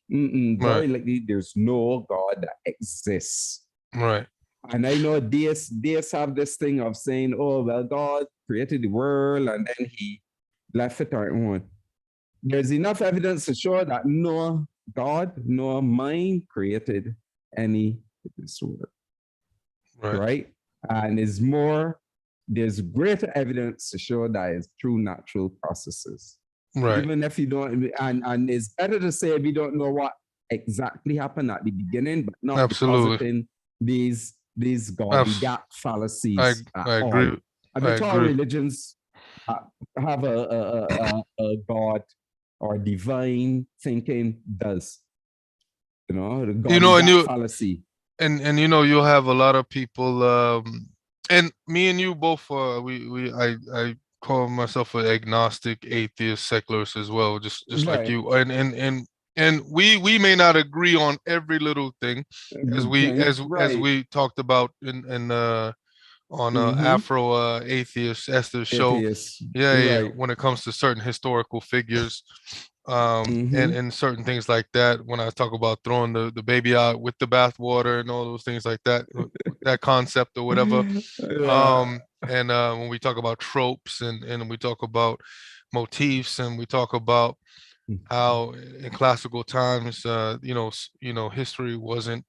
very likely there's no God that exists. Right. And I know deists have this thing of saying, oh, well, God created the world and then he left it on. There's enough evidence to show that no God, no mind created any of this world. Right? And there's greater evidence to show that it's through natural processes. Right. Even if you don't, and it's better to say we don't know what exactly happened at the beginning, but not depositing these gap fallacies. I agree. I mean, all religions have a God or divine thinking does. The You God know, is and that you fallacy. and you know, you'll have a lot of people, and me and you both, I call myself an agnostic, atheist, secularist as well, just like Right. you. And we may not agree on every little thing, A good thing. as Right. we talked about in on Mm-hmm. Afro Atheist Esther's show. Atheist. Yeah, yeah. Right. When it comes to certain historical figures, Mm-hmm. and certain things like that. When I talk about throwing the baby out with the bathwater and all those things like that, that concept or whatever. Yeah. And when we talk about tropes and we talk about motifs and we talk about how in classical times, history wasn't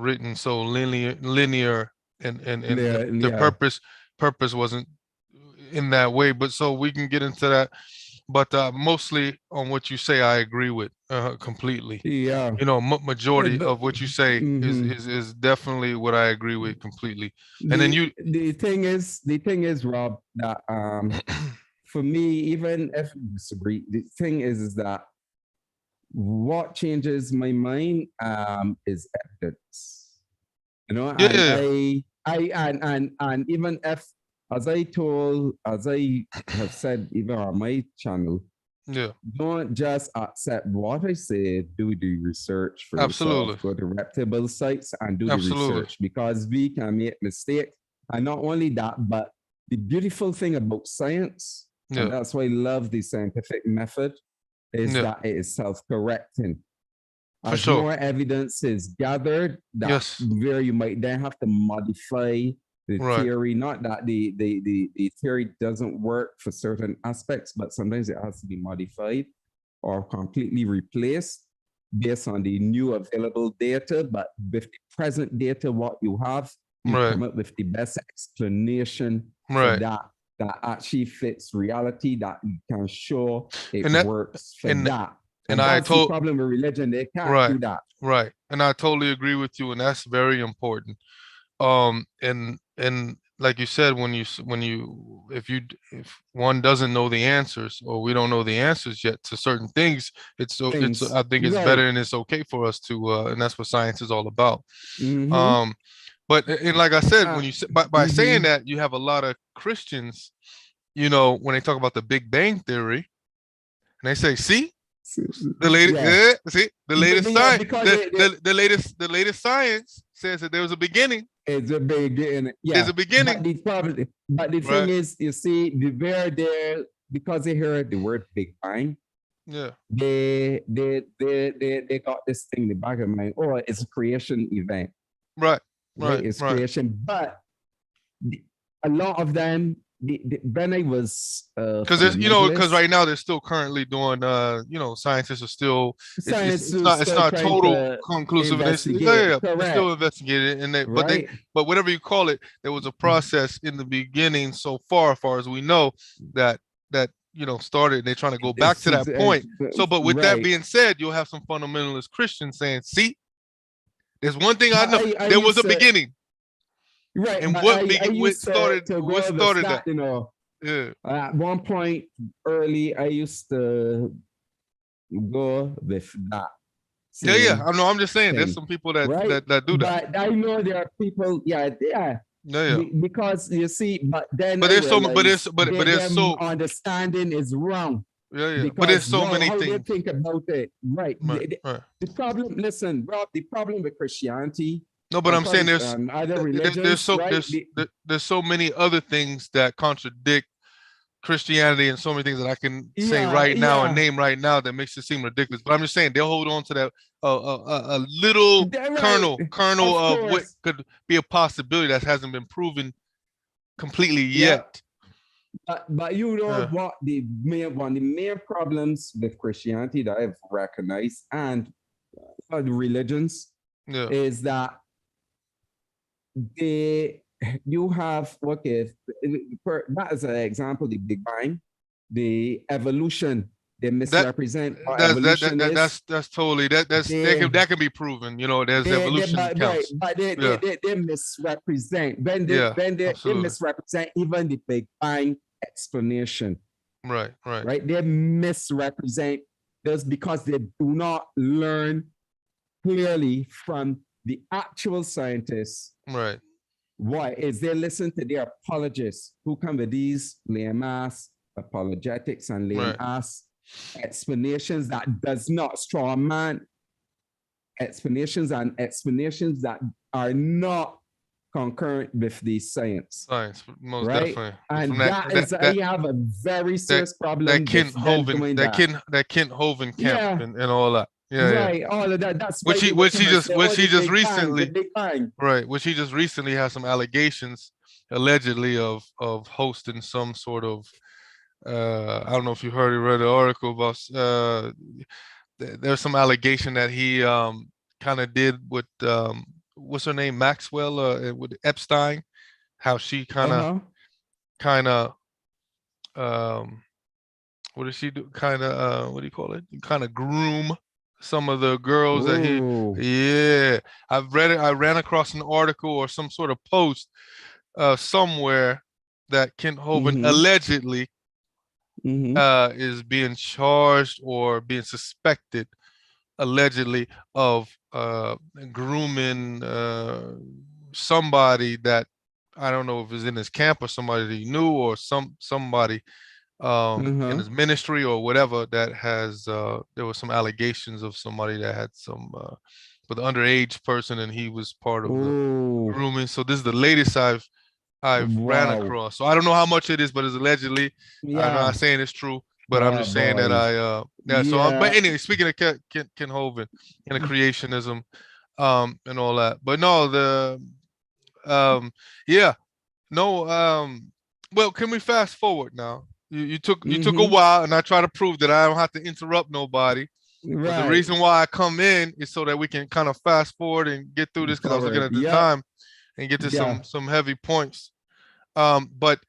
written so linear, and Yeah. the Yeah. purpose wasn't in that way. But so we can get into that. But mostly on what you say, I agree with completely. Yeah. You know, majority But of what you say is mhm. is definitely what I agree with completely. And then the you, the thing is, Rob, that for me, even if you disagree, the thing is that what changes my mind is evidence. yeah, And yeah, and even if, as I have said even on my channel, yeah, don't just accept what I say, do the research for yourself, absolutely, go to reputable sites and do the absolutely, research, because we can make mistakes. And not only that, but the beautiful thing about science, and yeah, that's why I love the scientific method, is yeah, that it is self-correcting. for As sure. more evidence is gathered, that Yes, where you might then have to modify the right, theory. Not that the theory doesn't work for certain aspects, but sometimes it has to be modified or completely replaced based on the new available data. But with the present data, what you have, you right, come up with the best explanation for right. that actually fits reality, that you can show it And that works for and that. and And I that's the told problem with religion. They can't right, do that. right. And I totally agree with you, and that's very important. And like you said, when you if one doesn't know the answers, or we don't know the answers yet to certain things, it's Things. I think it's Right. better and it's okay for us to, and that's what science is all about. Mm-hmm. um but and like I said, when Uh, you by saying mm-hmm. that, you have a lot of Christians, you know, when they talk about the Big Bang theory, and they say, see, the latest, Yeah. see, the But latest yeah, science, because the latest science says that there was a beginning. it's a big, There's yeah. a beginning, But the thing right? is, you see, the where there, because they heard the word Big Bang, Yeah, they got this thing in the back of their mind. Oh, it's a creation event, right, right? right, It's right. creation, but a lot of them, when I was Because there's, because fundamentalist, right now they're still currently doing, scientists are still, science is it's still not trying total to conclusiveness. Yeah, yeah, investigate. yeah. It's still Correct, investigated, and right? but whatever you call it, there was a process in the beginning so far as we know, that started, and they're trying to go back to that point. So, but with that Right. being said, you'll have some fundamentalist Christians saying, see, there's one thing I But know, I there was used a to, beginning, right, and but I what used started, to go over that. that, Yeah. at one point early, I used to go with that Yeah, yeah. same I know. I'm just saying, there's thing, some people that right? do that. But I know there are people, yeah, yeah, Yeah, yeah. because you see, but then But I there's so but realized there's but there's them so understanding is wrong, yeah, yeah. But there's because so Rob, many how they things. think about it, right? Right, right. The problem, listen, Rob, the problem with Christianity No, but and I'm saying probably other religions, right? there's so many other things that contradict Christianity, and so many things that I can say Yeah, right now and yeah, name right now that makes it seem ridiculous. But I'm just saying they'll hold on to that a little they're right. kernel Of of what course, could be a possibility that hasn't been proven completely yeah. yet. But you know Yeah, what, one of the main problems with Christianity that I've recognized, and the religions, yeah. is that they you have, okay, that is an example, the Big Bang, the evolution, they That misrepresent what that's evolution is. that's totally They that can be proven. You know, there's evolution but right, counts. but Yeah, they misrepresent, when yeah, they absolutely. misrepresent even the Big Bang explanation. Right. Right. right? They misrepresent this because they do not learn clearly from the actual scientists. Right. Why is they listen to their apologists who come with these lame ass apologetics and lame Right. ass explanations that does not straw man explanations and explanations that are not concurrent with the science, Science, most right? definitely. From And that that that is, I that have a very that serious problem with them doing that. That Kent Hovind camp Yeah, and all that. Yeah, yeah. right. All of that. That's why they would come and say, Which oh, he the just Big Bang, the recently Big Bang. right, which he just recently has some allegations allegedly of hosting some sort of I don't know if you heard or read the article about there's some allegation that he kind of did with what's her name, Maxwell, with Epstein, how she Uh-huh. kind of um what does she do, kind of what do you call it, kind of groom some of the girls that he, Ooh. yeah, I ran across an article or some sort of post somewhere that Kent Hovind Mm-hmm. allegedly Mm-hmm. is being charged or being suspected allegedly of grooming somebody that I don't know if it's in his camp or somebody that he knew or somebody in Uh-huh. his ministry or whatever that has there was some allegations of somebody that had some with an underage person and he was part of the Oh. grooming. So this is the latest I've ran Wow. across. So I don't know how much it is, but it's allegedly. I'm Yeah. not saying it's true, but I'm Oh just saying that boy. yeah. So but Yeah. anyway, speaking of Ken Hovind and the creationism and all that, but no, the um yeah, no well, can we fast forward now? You took a Mm-hmm. while, and I try to prove that I don't have to interrupt nobody. But the Right. reason why I come in is so that we can kind of fast forward and get through this because I was looking Forward. at the Yep. time and get to Yeah. some heavy points. But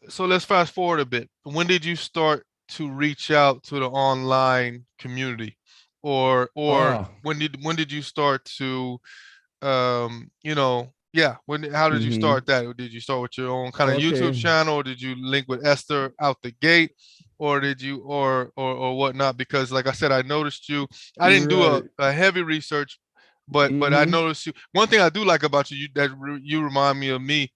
so let's fast forward a bit. When did you start to reach out to the online community, or Oh. when did you start to you know, yeah, how did you Mm-hmm. start that? Or did you start with your own kind of YouTube Okay. channel, or did you link with Esther out the gate, or did you or whatnot? Because like I said, I noticed you. I didn't do Right. a heavy research, but I Mm-hmm. noticed you. One thing I do like about you, you remind me of me,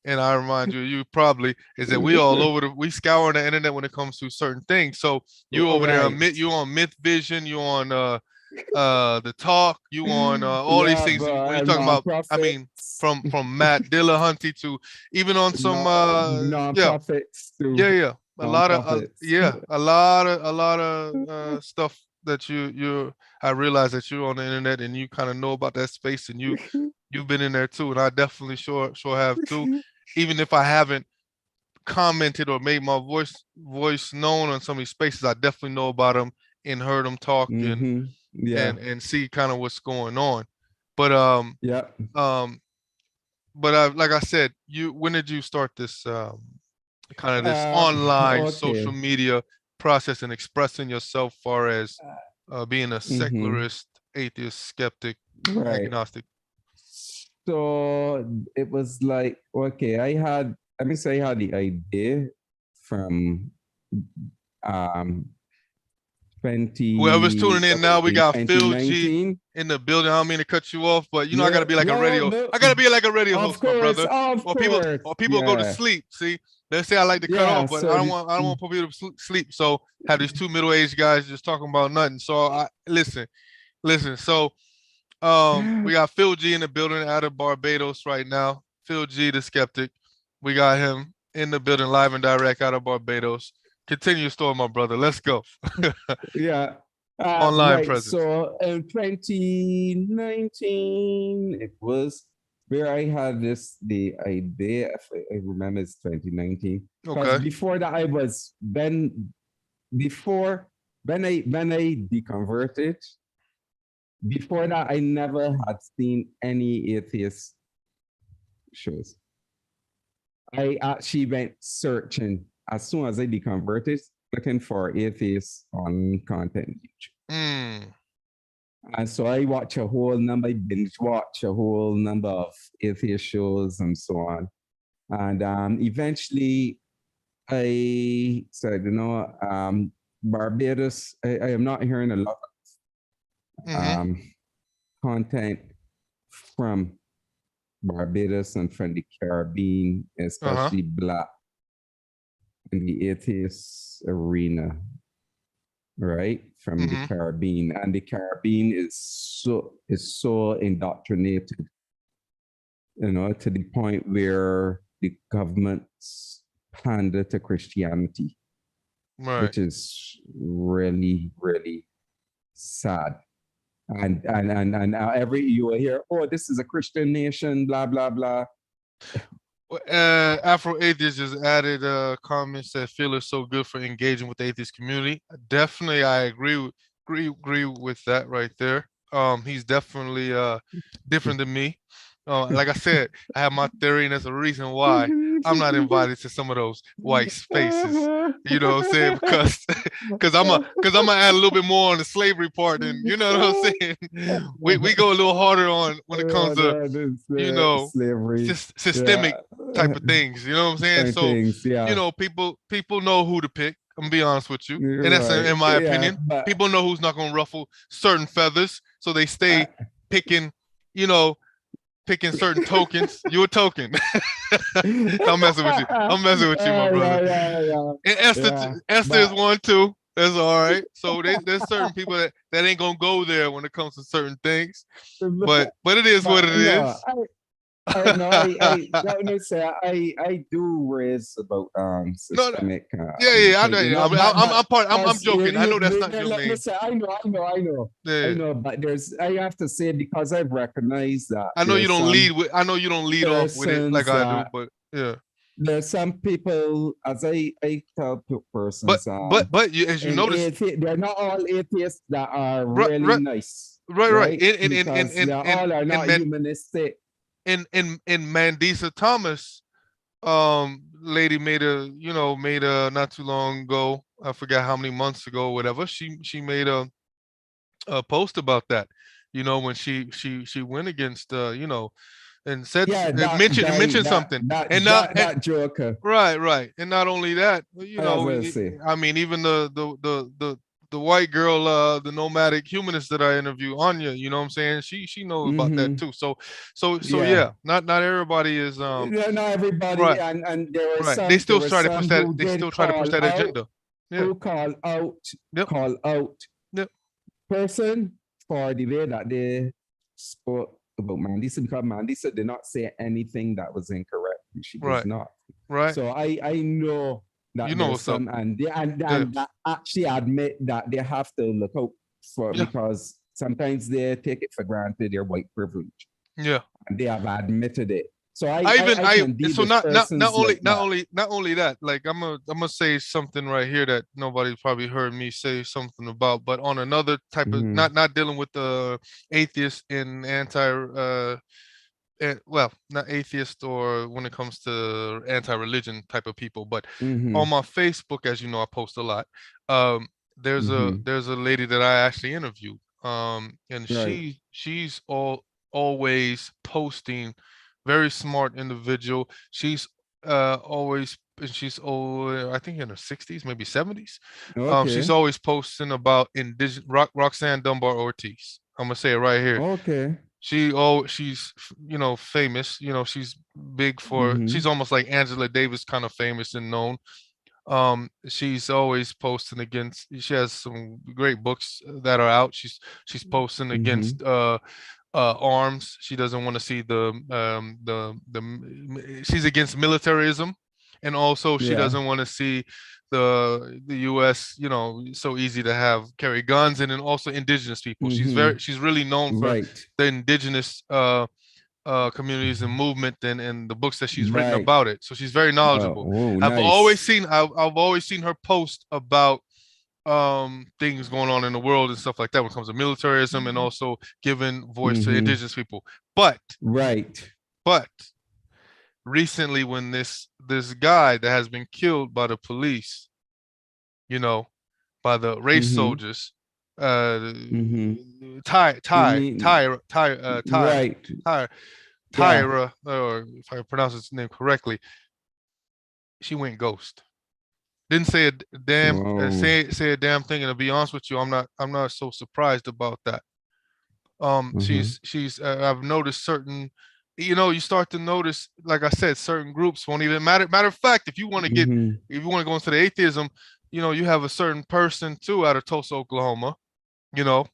and I remind you of you probably is that we all over we scour the internet when it comes to certain things. So you All over there right. you on Myth Vision, you on the talk, you on all these Yeah, things when you're but talking about, I mean, non-profits. from Matt Dillahunty to even on some No, yeah, non-profits yeah, to yeah, a lot of non-profits. yeah, a lot of stuff that you I realize that you're on the internet and you kind of know about that space and you've been in there too, and I definitely sure have too, even if I haven't commented or made my voice known on some of these spaces, I definitely know about them and heard them talk Mm-hmm. Yeah. and see kind of what's going on. But Yeah. um but like I said, you when did you start this kind of this online social Okay. media process and expressing yourself far as being a Mm-hmm. secularist, atheist, skeptic, Right. agnostic? So it was like, okay, let me say I had the idea from um Whoever's 20, tuning in what would now, it we be, got PhilG 2019. in the building. I don't mean to cut you off, but you know I Yeah, gotta be like a no, radio. no, I gotta be like a radio of host, my course, brother. of course. Or people go to Yeah. sleep. See, they say I like to cut Yeah. off, but So I don't want people to sleep. So have these two middle-aged guys just talking about nothing. So I listen. So we got PhilG in the building out of Barbados right now. PhilG the skeptic. We got him in the building live and direct out of Barbados. Continue your story, my brother. Let's go. yeah. Online Right. presence. So in 2019, it was where I had the idea. If I remember, it's 2019. Because Okay. before that, I was before when I deconverted. Before that, I never had seen any atheist shows. I actually went searching as soon as I deconverted, looking for atheists on content YouTube. Mm. And so I watch a whole number, I binge watch a whole number of atheist shows and so on. And eventually I said, Barbados, I am not hearing a lot of Mm-hmm. content from Barbados and from the Caribbean, Uh-huh. especially Black in the atheist arena, right? From the Mm-hmm. Caribbean. And the Caribbean is so indoctrinated, to the point where the governments pander to Christianity, Right. which is really, really sad. And every you will hear, oh, this is a Christian nation, blah blah blah. Afro Atheist just added a comment said Phil is so good for engaging with the atheist community. Definitely, I agree with that right there. He's definitely different than me. Like I said, I have my theory, and there's a reason why I'm not invited to some of those white spaces. You know what I'm saying? Because because I'm gonna add a little bit more on the slavery part, and you know what I'm saying. We go a little harder on when it comes to That you is know slavery. systemic Yeah. type of things. You know what I'm saying? Certain So, things, yeah. people know who to pick. I'm gonna be honest with you, and You're that's right. in my Yeah. opinion. But People know who's not gonna ruffle certain feathers, so they stay uh, picking, you know, picking certain tokens. You a token. I'm messing with you. I'm messing with you, my brother. yeah, yeah, yeah. And Esther, Yeah. Esther is But one too. That's all right. So there's certain people that ain't gonna go there when it comes to certain things. But it is what it no, is. I no, I let me say I do raise about No, no. systemic Yeah, yeah, I know. you Yeah, know, I'm part. I'm as joking. I know that's not your let me main. say I Yeah, know, but I have to say because I've recognized that I know you don't lead with. I know you don't lead off with it like persons I do, that but yeah. there's some people, as I tell But persons, you, as you notice, they're not all atheists that are right, really right, nice, right. right? Because they all are not humanistic. In Mandisa Thomas, lady made a not too long ago. I forgot how many months ago, whatever. She made a post about that. When she went against and said Yeah, that guy, mentioned something and now and that joker. right, and not only that, As I say. I mean, even the white girl, the nomadic humanist that I interview, Anya, you know what I'm saying? She knows about that Mm-hmm. too. So Yeah. yeah, not everybody is Not everybody, right, and right. They there still were try to push some that. who They did still try to push call that out, agenda. Yeah. who Yep. call out Yep. person for the way that they spoke about Mandisa, because Mandisa did not say anything that was incorrect. She was Right. not. Right. So I know You that know there's what's up. some, and they Yeah. and that actually admit that they have to look out for, Yeah. because sometimes they take it for granted their white privilege, Yeah. and they have admitted it. So I even I I can deal so with persons like that. not only that, like I'm gonna say something right here that nobody probably heard me say something about, but on another type of, Mm-hmm. not dealing with the atheist and well, not atheist, or when it comes to anti-religion type of people, but on Mm-hmm. my Facebook, as you know, I post a lot. Um, Mm-hmm. there's a lady that I actually interviewed, and Right. she's always posting, very smart individual. She's always and she's old, I think in her 60s, maybe 70s. She's Okay. always posting about indigenous Roxanne Dunbar Ortiz. I'm gonna say it right here. Okay. She's famous. She's big for, Mm-hmm. she's almost like Angela Davis, kind of famous and known. She's always posting against, she has some great books that are out. She's posting Mm-hmm. against arms. She doesn't want to see she's against militarism, and also she Yeah. doesn't want to see the US, so easy to have carry guns, and then also indigenous people. Mm-hmm. She's really known for Right. the indigenous communities and movement, and the books that she's written Right. about it. So she's very knowledgeable. Oh, nice. I've always seen her post about things going on in the world and stuff like that when it comes to militarism, and also giving voice to Mm-hmm. indigenous people. But Right. but recently, when this guy that has been killed by the police, you know, by the race Mm-hmm. soldiers, Mm-hmm. Ty You Ty mean Ty Ty Ty right. Ty Yeah. Tyra, or if I pronounce his name correctly, she went ghost. Didn't say a damn Wow. say a damn thing. And to be honest with you, I'm not so surprised about that. Uh-huh. She's I've noticed certain, you start to notice, like I said, certain groups won't even matter. Matter of fact, Mm-hmm. if you want to go into the atheism, you have a certain person too out of Tulsa, Oklahoma, you know,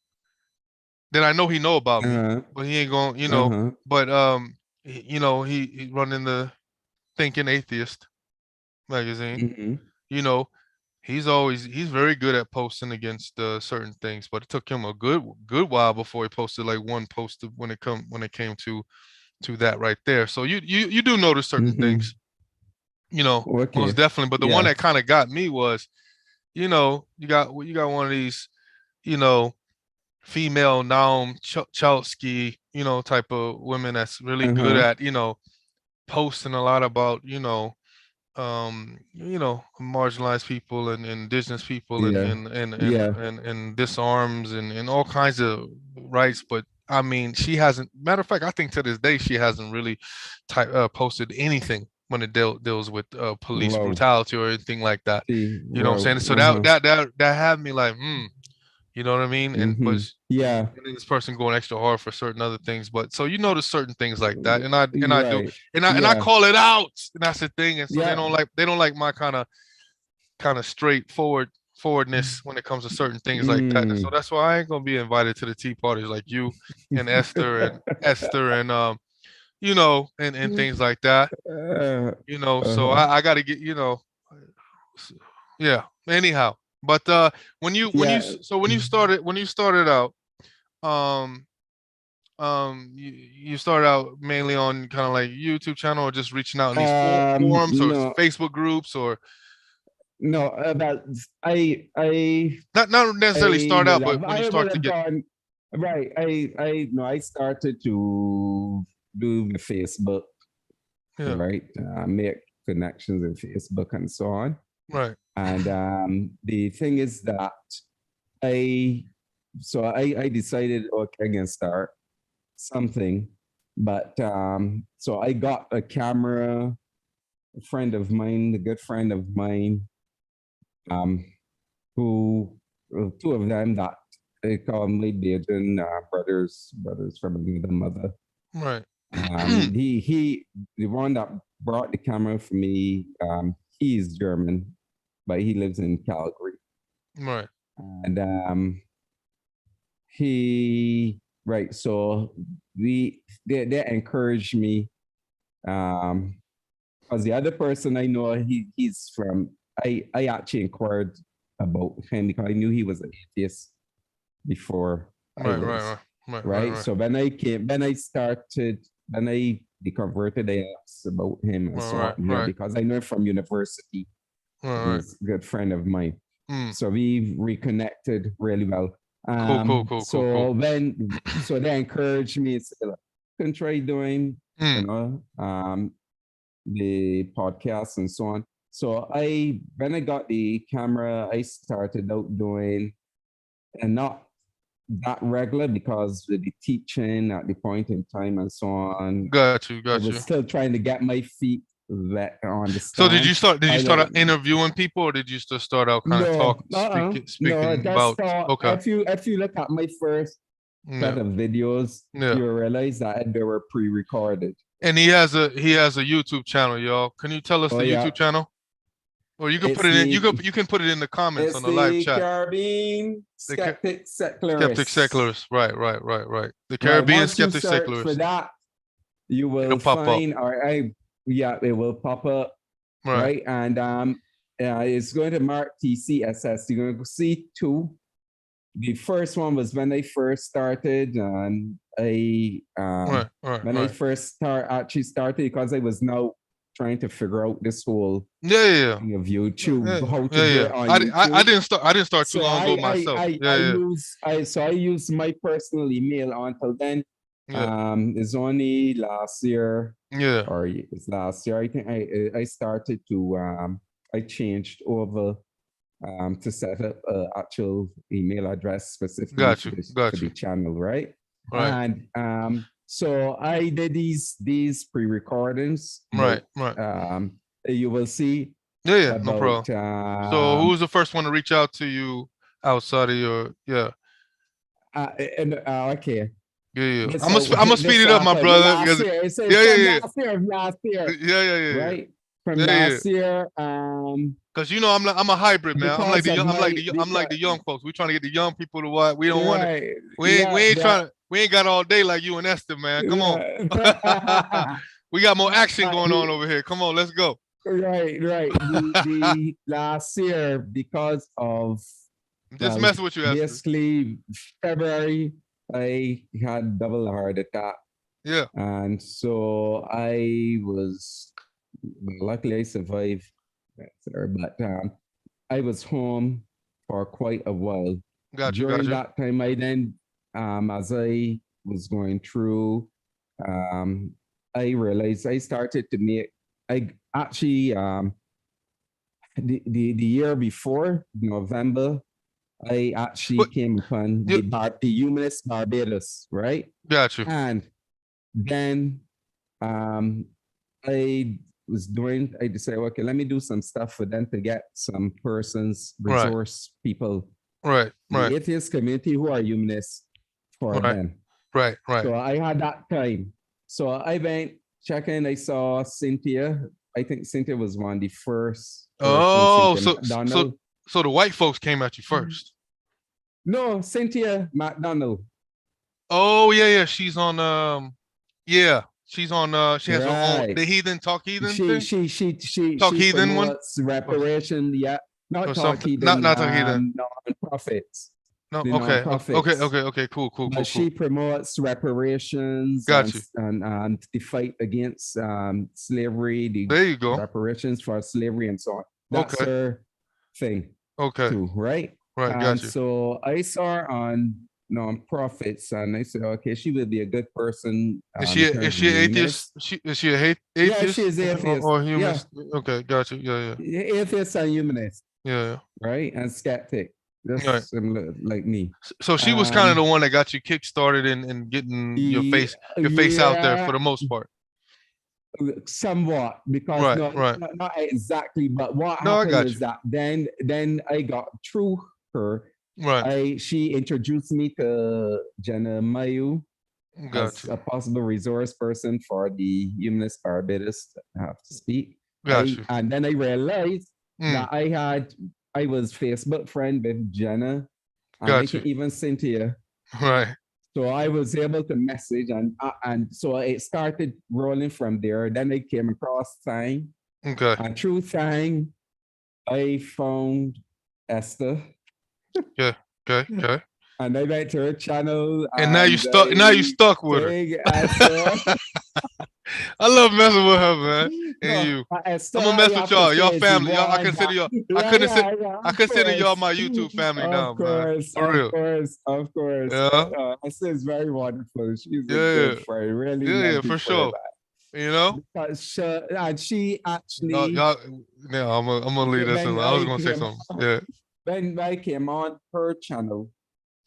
then I know he know about me, Uh-huh. but he ain't going, Uh-huh. but he running the Thinking Atheist magazine, Mm-hmm. you know, he's very good at posting against certain things, but it took him a good while before he posted like one post when it came to that right there. So you do notice certain Mm-hmm. things, most Okay. definitely. But the one Yeah. that kind of got me was, you got one of these, you know, female Naum Chelsky, type of women that's really good Uh-huh. at, posting a lot about, marginalized people and indigenous people and Yeah. and and and Yeah. and, and disarms and all kinds of rights. But I mean, she hasn't. Matter of fact, I think to this day she hasn't really posted anything when it deals with police Wow. brutality or anything like that. See, You know what I'm wow. saying? So that Uh-huh. that that that had me like, you know what I mean? And but Mm-hmm. Yeah. and then this person going extra hard for certain other things. But so you notice certain things like that, and I do, Right. and I Yeah. call it out, and that's the thing. And so they Yeah. don't like they don't like my kind of forwardness when it comes to certain things like that. And so Mm. that's why I ain't gonna be invited to the tea parties like you and Esther and and things like that. So Uh-huh. I got to get yeah. Anyhow, but Yeah. when you started out, um you started out mainly on kind of like YouTube channel, or just reaching out in these forums or No, Facebook groups, or no, but not necessarily start out, but when you I will start to have get gone right. I started to do the Facebook, yeah, right? Make connections in Facebook and so on. right, And the thing is that I I decided, okay, I can start something, but so I got a camera. A friend of mine, a good friend of mine, um, who two of them that they call me Bajan brothers from another mother. right, He the one that brought the camera for me. He's German, but he lives in Calgary, right, and he right. So they encouraged me. Because the other person I know, he's from. I actually inquired about him because I knew he was an atheist before I right, right, was, right, right, right, right? right, So when I converted, I asked about him and so right, on here right, because I know him from university. right, right. He's a good friend of mine. Mm. So we reconnected really well. Cool, cool, cool, cool, cool. So they encouraged me to say, "Look, you can try doing, you Mm. know, the podcast and so on." So when I got the camera, I started out doing, and not that regular because with the teaching at the point in time and so on, Got you, I got was you. still trying to get my feet wet on the So did stand. you start? Did you I start like out interviewing people, or did you just start out kind of no, talking, no. speaking That's about? thought. Okay, If you look at my first yeah, set of videos, yeah. you realize that they were pre-recorded. And he has a YouTube channel, y'all. Can you tell us Oh the yeah, YouTube channel? Or you can put it's it in. the You can put it in the comments on it's the live the chat. Caribbean The Ca- Skeptic Skeptic Secularist. Secularist. Right, right, right, right. The Right. Caribbean Once you Skeptic search for Secularist. that, you It'll will pop up. find, or yeah, it will pop up, Right, right? And it's going to mark TCSS. You're going to see two. The first one was when I first started, and right, right, when I right. first actually started because I was now trying to figure out this whole Yeah, yeah, thing of yeah, YouTube, yeah, how to yeah, do yeah. it on I YouTube. didn't start. I didn't start too So long ago myself. Yeah, yeah, I use my personal email until then. yeah, It's only last year, yeah. or it's last year. I think I started to I changed over to set up an actual email address specifically Got for you, this for got the you. channel, right? Right, And so I did these pre-recordings right, about right. you will see. Yeah, yeah, no problem. about So who was the first one to reach out to you outside of your yeah. uh, and okay. Yeah, yeah. This I'm gonna speed this it up, my happened brother. last year. It's Yeah, from yeah, last yeah. year, Yeah, yeah, yeah, yeah. right? From Yeah, yeah. last year. Cause you know I'm a hybrid man. I'm like Because the of young, my I'm like because the young folks. We trying to get the young people to what we don't want it. right, We ain't right, trying to we ain't got all day like you and Esther, man. Come on. right. We got more action going on The, over here. Come on, let's go. right. The last year because of Just well, messing with you, Esther. basically February, I had double heart attack, Yeah, and so I was luckily I survived, but I was home for quite a while. got you, got During you. that time, I then, as I was going through, um, I realized I started to make. I actually the year before November, I actually But came upon you the humanist Barbados, right? got you. And then um, I was doing, I decided, okay, let me do some stuff for them to get some persons, Right, resource people, right, the right, atheist community who are humanists for right, them. right, right. So I had that time. So I went checking, I saw Cynthia. I think Cynthia was one of the first person, Oh, Cynthia McDonald. so the white folks came at you first. No, Cynthia McDonald. Oh yeah, yeah. She's on yeah. She's on she has her own Right. the heathen talk heathen She thing. she she she Talk she heathen one promotes or, reparation, yeah, not or something. talking Not the not talk heathen. non-profits, No, the okay. Okay, non-profits. okay, okay. Cool, cool, But cool, cool. she promotes reparations Got you. and the fight against slavery, the There you go. reparations for slavery and so on. That's Okay. her thing Okay. too, right? Right, And got you. so I saw her on non-profits, and I said, okay, she would be a good person in Is terms of she an atheist? humanist. Is she a Yeah, she atheist is atheist. or Yeah, humanist? Okay, got you. Yeah, atheist and humanist, yeah. right? And skeptic, Yeah. Right. just similar like me. So she was kind of the Um, one that got you kick started in getting your face out there for yeah, the most part. somewhat because Right, right. not exactly, but what No, I happened got is you. that then I got through her. Right, She introduced me to Jenna Mayu got as you. a possible resource person for the humanist Barbados I have to speak. Got you. And then I realized Mm, that I was Facebook friend with Jenna and I got you. think even Cynthia. Right. So I was able to message and so it started rolling from there. Then I came across Sang, Okay. and through Sang I found Esther, Yeah. Okay. Okay. and I went to her channel And now you and stuck. Now you I stuck with her. think Esther. I love messing with her, man. And No, you. Esther, I'm gonna I mess with have to y'all. say Y'all is the family. Y'all. I one consider that, y'all. yeah, I consider y'all my YouTube family now, man. For real. of course. Yeah. Esther is very wonderful. She's a Yeah. good friend. Really Yeah. love Yeah. the For friend. sure. You know. Because and she actually, Y'all. Yeah. I'm gonna leave this when alone. I was I gonna say came, something. Yeah. when I came on her channel,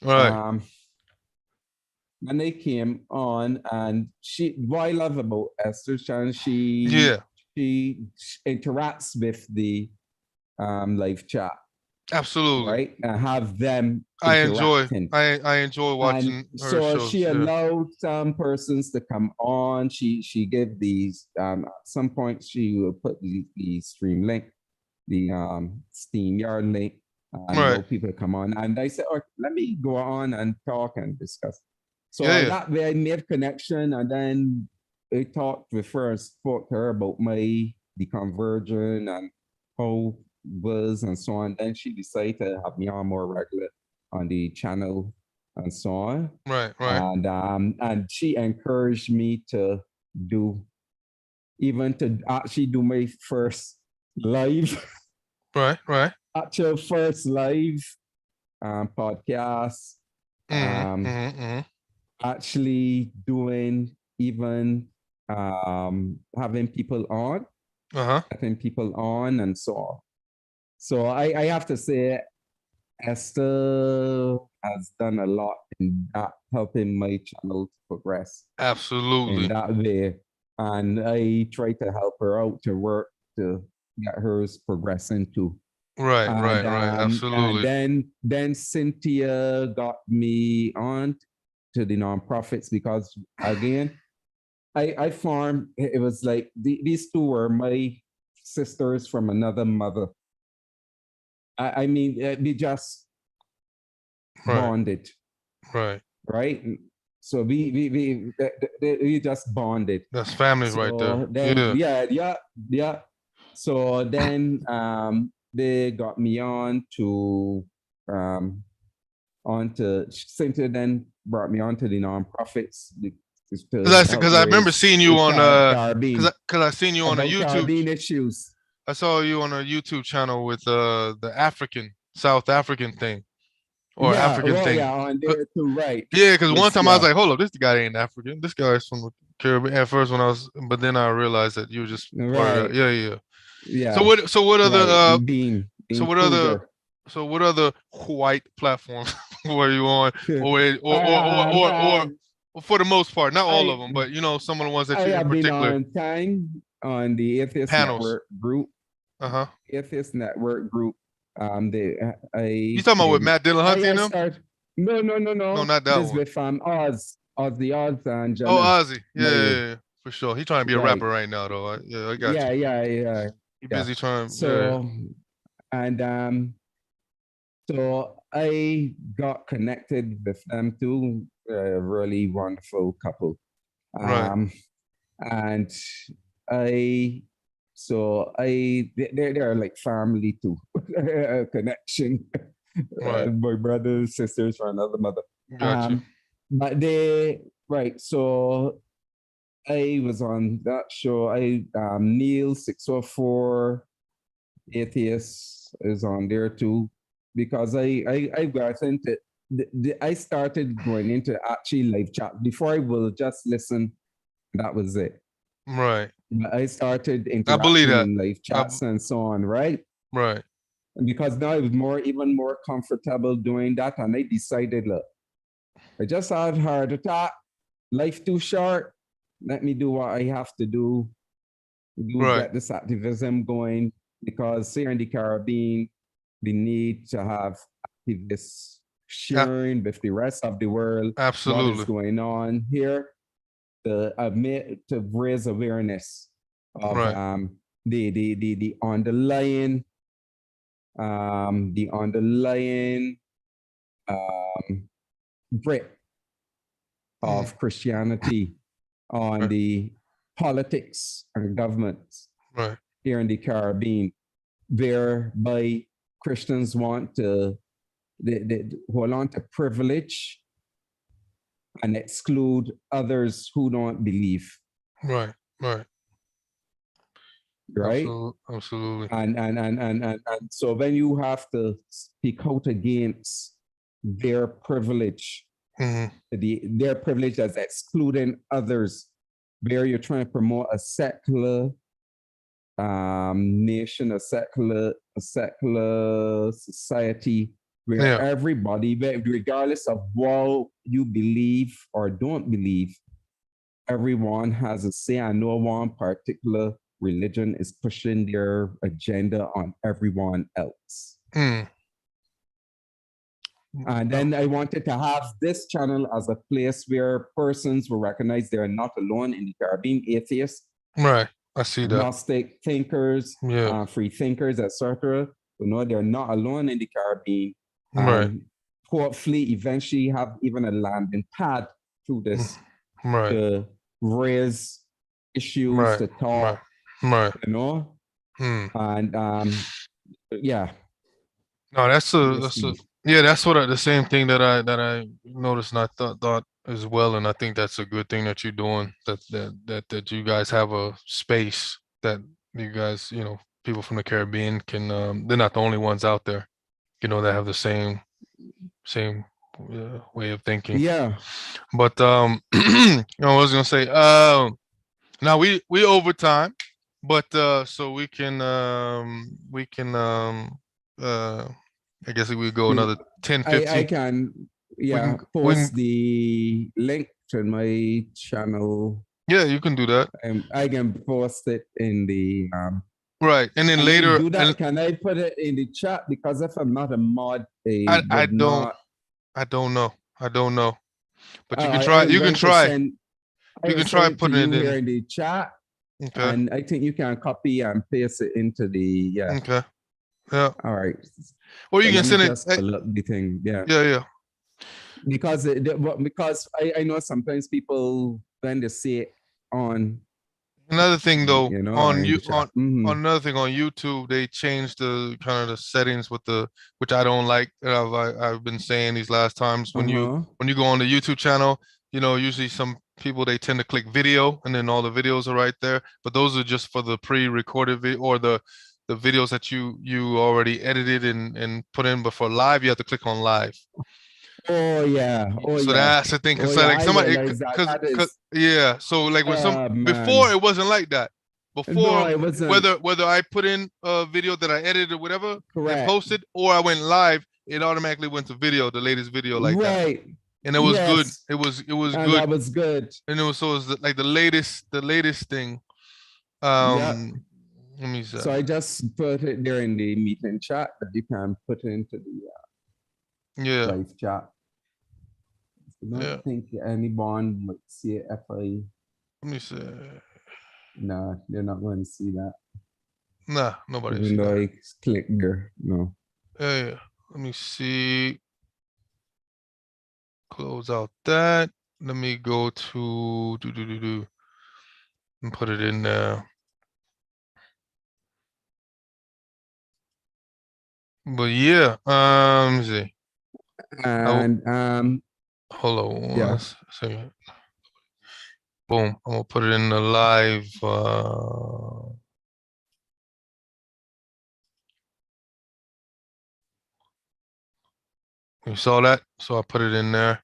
All right. um, when they came on, and what I love about Esther's channel, Yeah. she interacts with the live chat, Absolutely. right? And have them interacting. I enjoy And watching her so shows. she Yeah. allowed some persons to come on. She gave these at some point she will put the stream link, the Steam Yard link, and allow Right. people to come on. And I said, oh, let me go on and talk and discuss. Yeah. So Yeah. that way I made connection, and then I talked with her and spoke to her about the conversion and how was and so on. Then she decided to have me on more regular on the channel and so on. Right. Right. And she encouraged me to do even to actually do my first live Right. Right. actual first live podcast. Mm-hmm. Um, Mm-hmm. actually doing even having people on, Uh-huh. having people on and so on. So I have to say Esther has done a lot in that, helping my channel to progress in Absolutely. that way. And I try to help her out to work to got hers progressing too. Right, And right, right. Absolutely. then Cynthia got me on to the nonprofits because again, I formed it was like these two were my sisters from another mother. I mean, we just Right, bonded, right. right? So we just bonded. That's family right there. So then, Yeah. yeah. So then, they got me um, on to Cynthia. Then brought me on to the nonprofits to help Cause I remember raise seeing you on Caribbean cause I seen you on a about YouTube. Caribbean issues. I saw you on a YouTube channel with the African South African thing or Yeah, African well, thing. yeah, on there too, right? Yeah, because one It's time I was yeah, like, hold up, this guy ain't African. This guy's from the Caribbean. At first, when I was, but then I realized that you were just part of that. right, Yeah, yeah. So yeah, what? So what other? right. Being So what other? Kruger. So what other white platforms were you on, or um, or for the most part, not all of I them, but some of the ones that I you in have been particular on time on the Atheist panels. Network group. Uh-huh. Atheist Network group. They You talking about with Matt Dillahunty and I them? start. No, no, no, No, no. not that This one. with Oz the Odds and Oh, Jenna. Ozzy. Yeah, yeah, My yeah, for sure. He trying to be a right. rapper right now, though. Yeah, I got Yeah, you. yeah, yeah, He yeah. busy trying. Yeah, So and so I got connected with them too. A really wonderful couple. right, Um, and I they're like family too. A connection. right. My brothers, sisters from another mother. Got you. But they right. So I was on that show. Neil 604 Atheist is on there too because I got into I started going into actually live chat before I will just listen. That was it. Right. I started I believe interacting that. in live I, chats and so on, right? right. And because now I was even more comfortable doing that, and I decided, look, I just had heart attack, life too short. Let me do what I have to do Right. get this activism going because here in the Caribbean, we need to have activists A- sharing with the rest of the world what is absolutely. going on here to admit to raise awareness of Right. the underlying um, grip Mhm. of Christianity on Right. the politics and governments Right. here in the Caribbean, whereby Christians want to they hold on to privilege and exclude others who don't believe, Right. Right. right? Absolutely. Absolutely. And so when you have to speak out against their privilege, Hmm. their privilege as excluding others, where you're trying to promote a secular nation, a secular society where Yeah. everybody, regardless of what you believe or don't believe, everyone has a say, and no one particular religion is pushing their agenda on everyone else. Mm. And Oh, then I wanted to have this channel as a place where persons will recognize they're not alone in the Caribbean, atheists, right. I see that. agnostic thinkers, Yeah. free thinkers, etc. You know, they're not alone in the Caribbean. Right. And hopefully, eventually, have even a landing pad through Mm. this Right. to raise issues, Right. to Right. talk, Right. you know, Mm. and yeah, No, that's a basically, yeah, that's the same thing that I noticed and I thought as well, and I think that's a good thing that you're doing. That you guys have a space that you guys, people from the Caribbean can. They're not the only ones out there, that have the same way of thinking. yeah. But I was gonna say, now we overtime, but so we can uh I guess we go another 10, I 15. can We yeah can we can post the link to my channel. yeah, you can do that. I can post it in the Right. And then Can I later, do that? and Can I put it in the chat? Because if I'm not a mod, I, they I would don't, not. I don't know. I don't know. But you Oh, can I try, am going to send. I you will can send try it to putting you it here in. in the chat, Okay. and I think you can copy and paste it into the Okay. Yeah. All right. Or you So can let me send it. just pull up the thing. Yeah. Yeah. Yeah. Because I know sometimes people when they see it on Another thing though, or in the chat. on another thing on YouTube, they changed the kind of the settings with the, which I don't like. That I've been saying these last times, Uh-huh. when you go on the YouTube channel, usually some people, they tend to click video and then all the videos are right there. But those are just for the pre-recorded video, or the videos that you already edited and put in. But for live, you have to click on live. Oh yeah. Oh So yeah. that's the thing, Oh cause yeah. like I somebody, realize that. cause, That cause is yeah. So like when before, man. it wasn't like that. No, Before, it wasn't whether I put in a video that I edited or whatever and correct. posted, or I went live, it automatically went to video, the latest video, like that, Right. and it was good. Yes. It was And good, that was good. and it was like the latest thing. Yeah. Let me see. So I just put it there in the meeting chat that you can put into the Yeah, live chat. I don't yeah. think anyone would see it if I. Let me see. No, they're not going to see that. Nah, nobody Even see though that. I click there. No. Yeah, yeah. Let me see. Close out that. Let me go to and put it in there. But yeah, let me see. And Hold on yeah, one second. Boom. I'm gonna put it in the live. You saw that? So I put it in there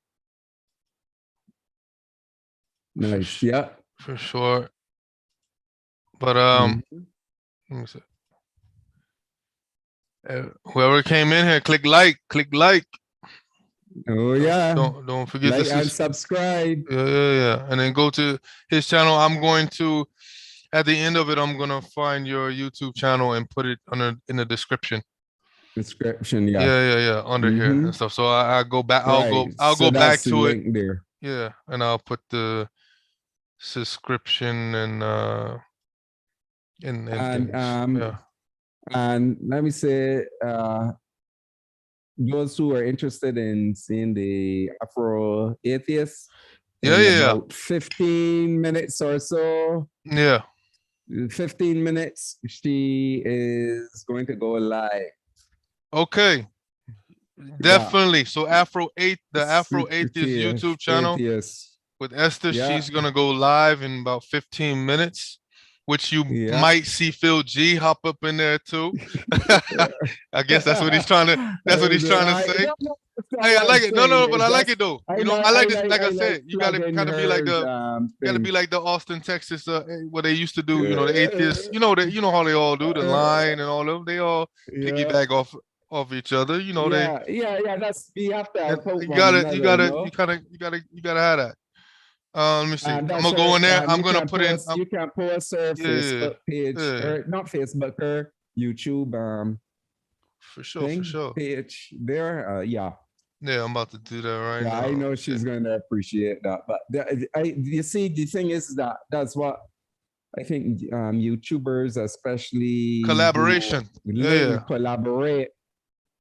for nice. Yeah. for sure. But Mhm. let me see. Whoever came in here, click like, click like. Oh yeah. Don't forget Like this and is subscribe. yeah. And then go to his channel. I'm going to, at the end of it, I'm gonna find your YouTube channel and put it in the description. Description. Yeah. Yeah, under here and Mm-hmm. stuff. So I go back. Right. I'll So go back that's the to it. link there. Yeah, and I'll put the subscription and And things. Yeah. let me say those who are interested in seeing the Afro atheist Yeah, in yeah, yeah. about 15 minutes or so. Yeah. 15 minutes, she is going to go live. Okay. Yeah. Definitely. So the Afro Atheist YouTube channel Atheist. with Esther, Yeah. she's gonna go live in about 15 minutes, which you Yeah. might see PhilG hop up in there too. I guess that's what he's trying to. That's what he's trying to say. No, no, that's not Hey, I what I'm like it. No, saying. no, but It I like just it though. I like this. Like I I like said, you gotta plugging kind of be like her the, gotta thing. be like the Austin, Texas, what they used to do. The atheists. You know how they all do the line and all of them. They all Yeah. piggyback off each other. They, Yeah. That's we have to and help one another, you gotta have that. Let me see. And I'm that's gonna go her. in there. And I'm gonna put in. you can post her Yeah, Facebook page, yeah, or not Facebook, her YouTube for sure, for thing sure. page there. Yeah. Yeah, I'm about to do that right Yeah, now. I know she's going to appreciate that. But you see, the thing is that that's what I think YouTubers, especially who Collaboration. Yeah, collaborate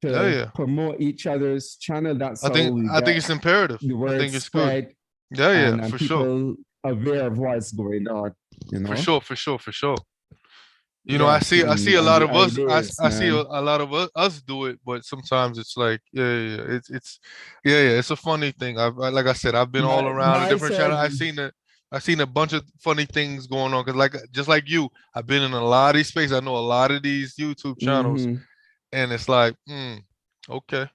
yeah, to yeah. promote each other's channel. That's how we I think get it's imperative. the I word think it's good. spread, Yeah, and for sure. people aware of what's going on, For sure, for sure, for sure. Yes, I see a and lot the of us. ideas, I see man. a lot of us do it, but sometimes it's like, yeah. It's a funny thing. Like I said, I've been all around a My different channel. said, I seen a bunch of funny things going on because, like, just like you, I've been in a lot of these spaces. I know a lot of these YouTube channels, mm-hmm. and it's like, okay.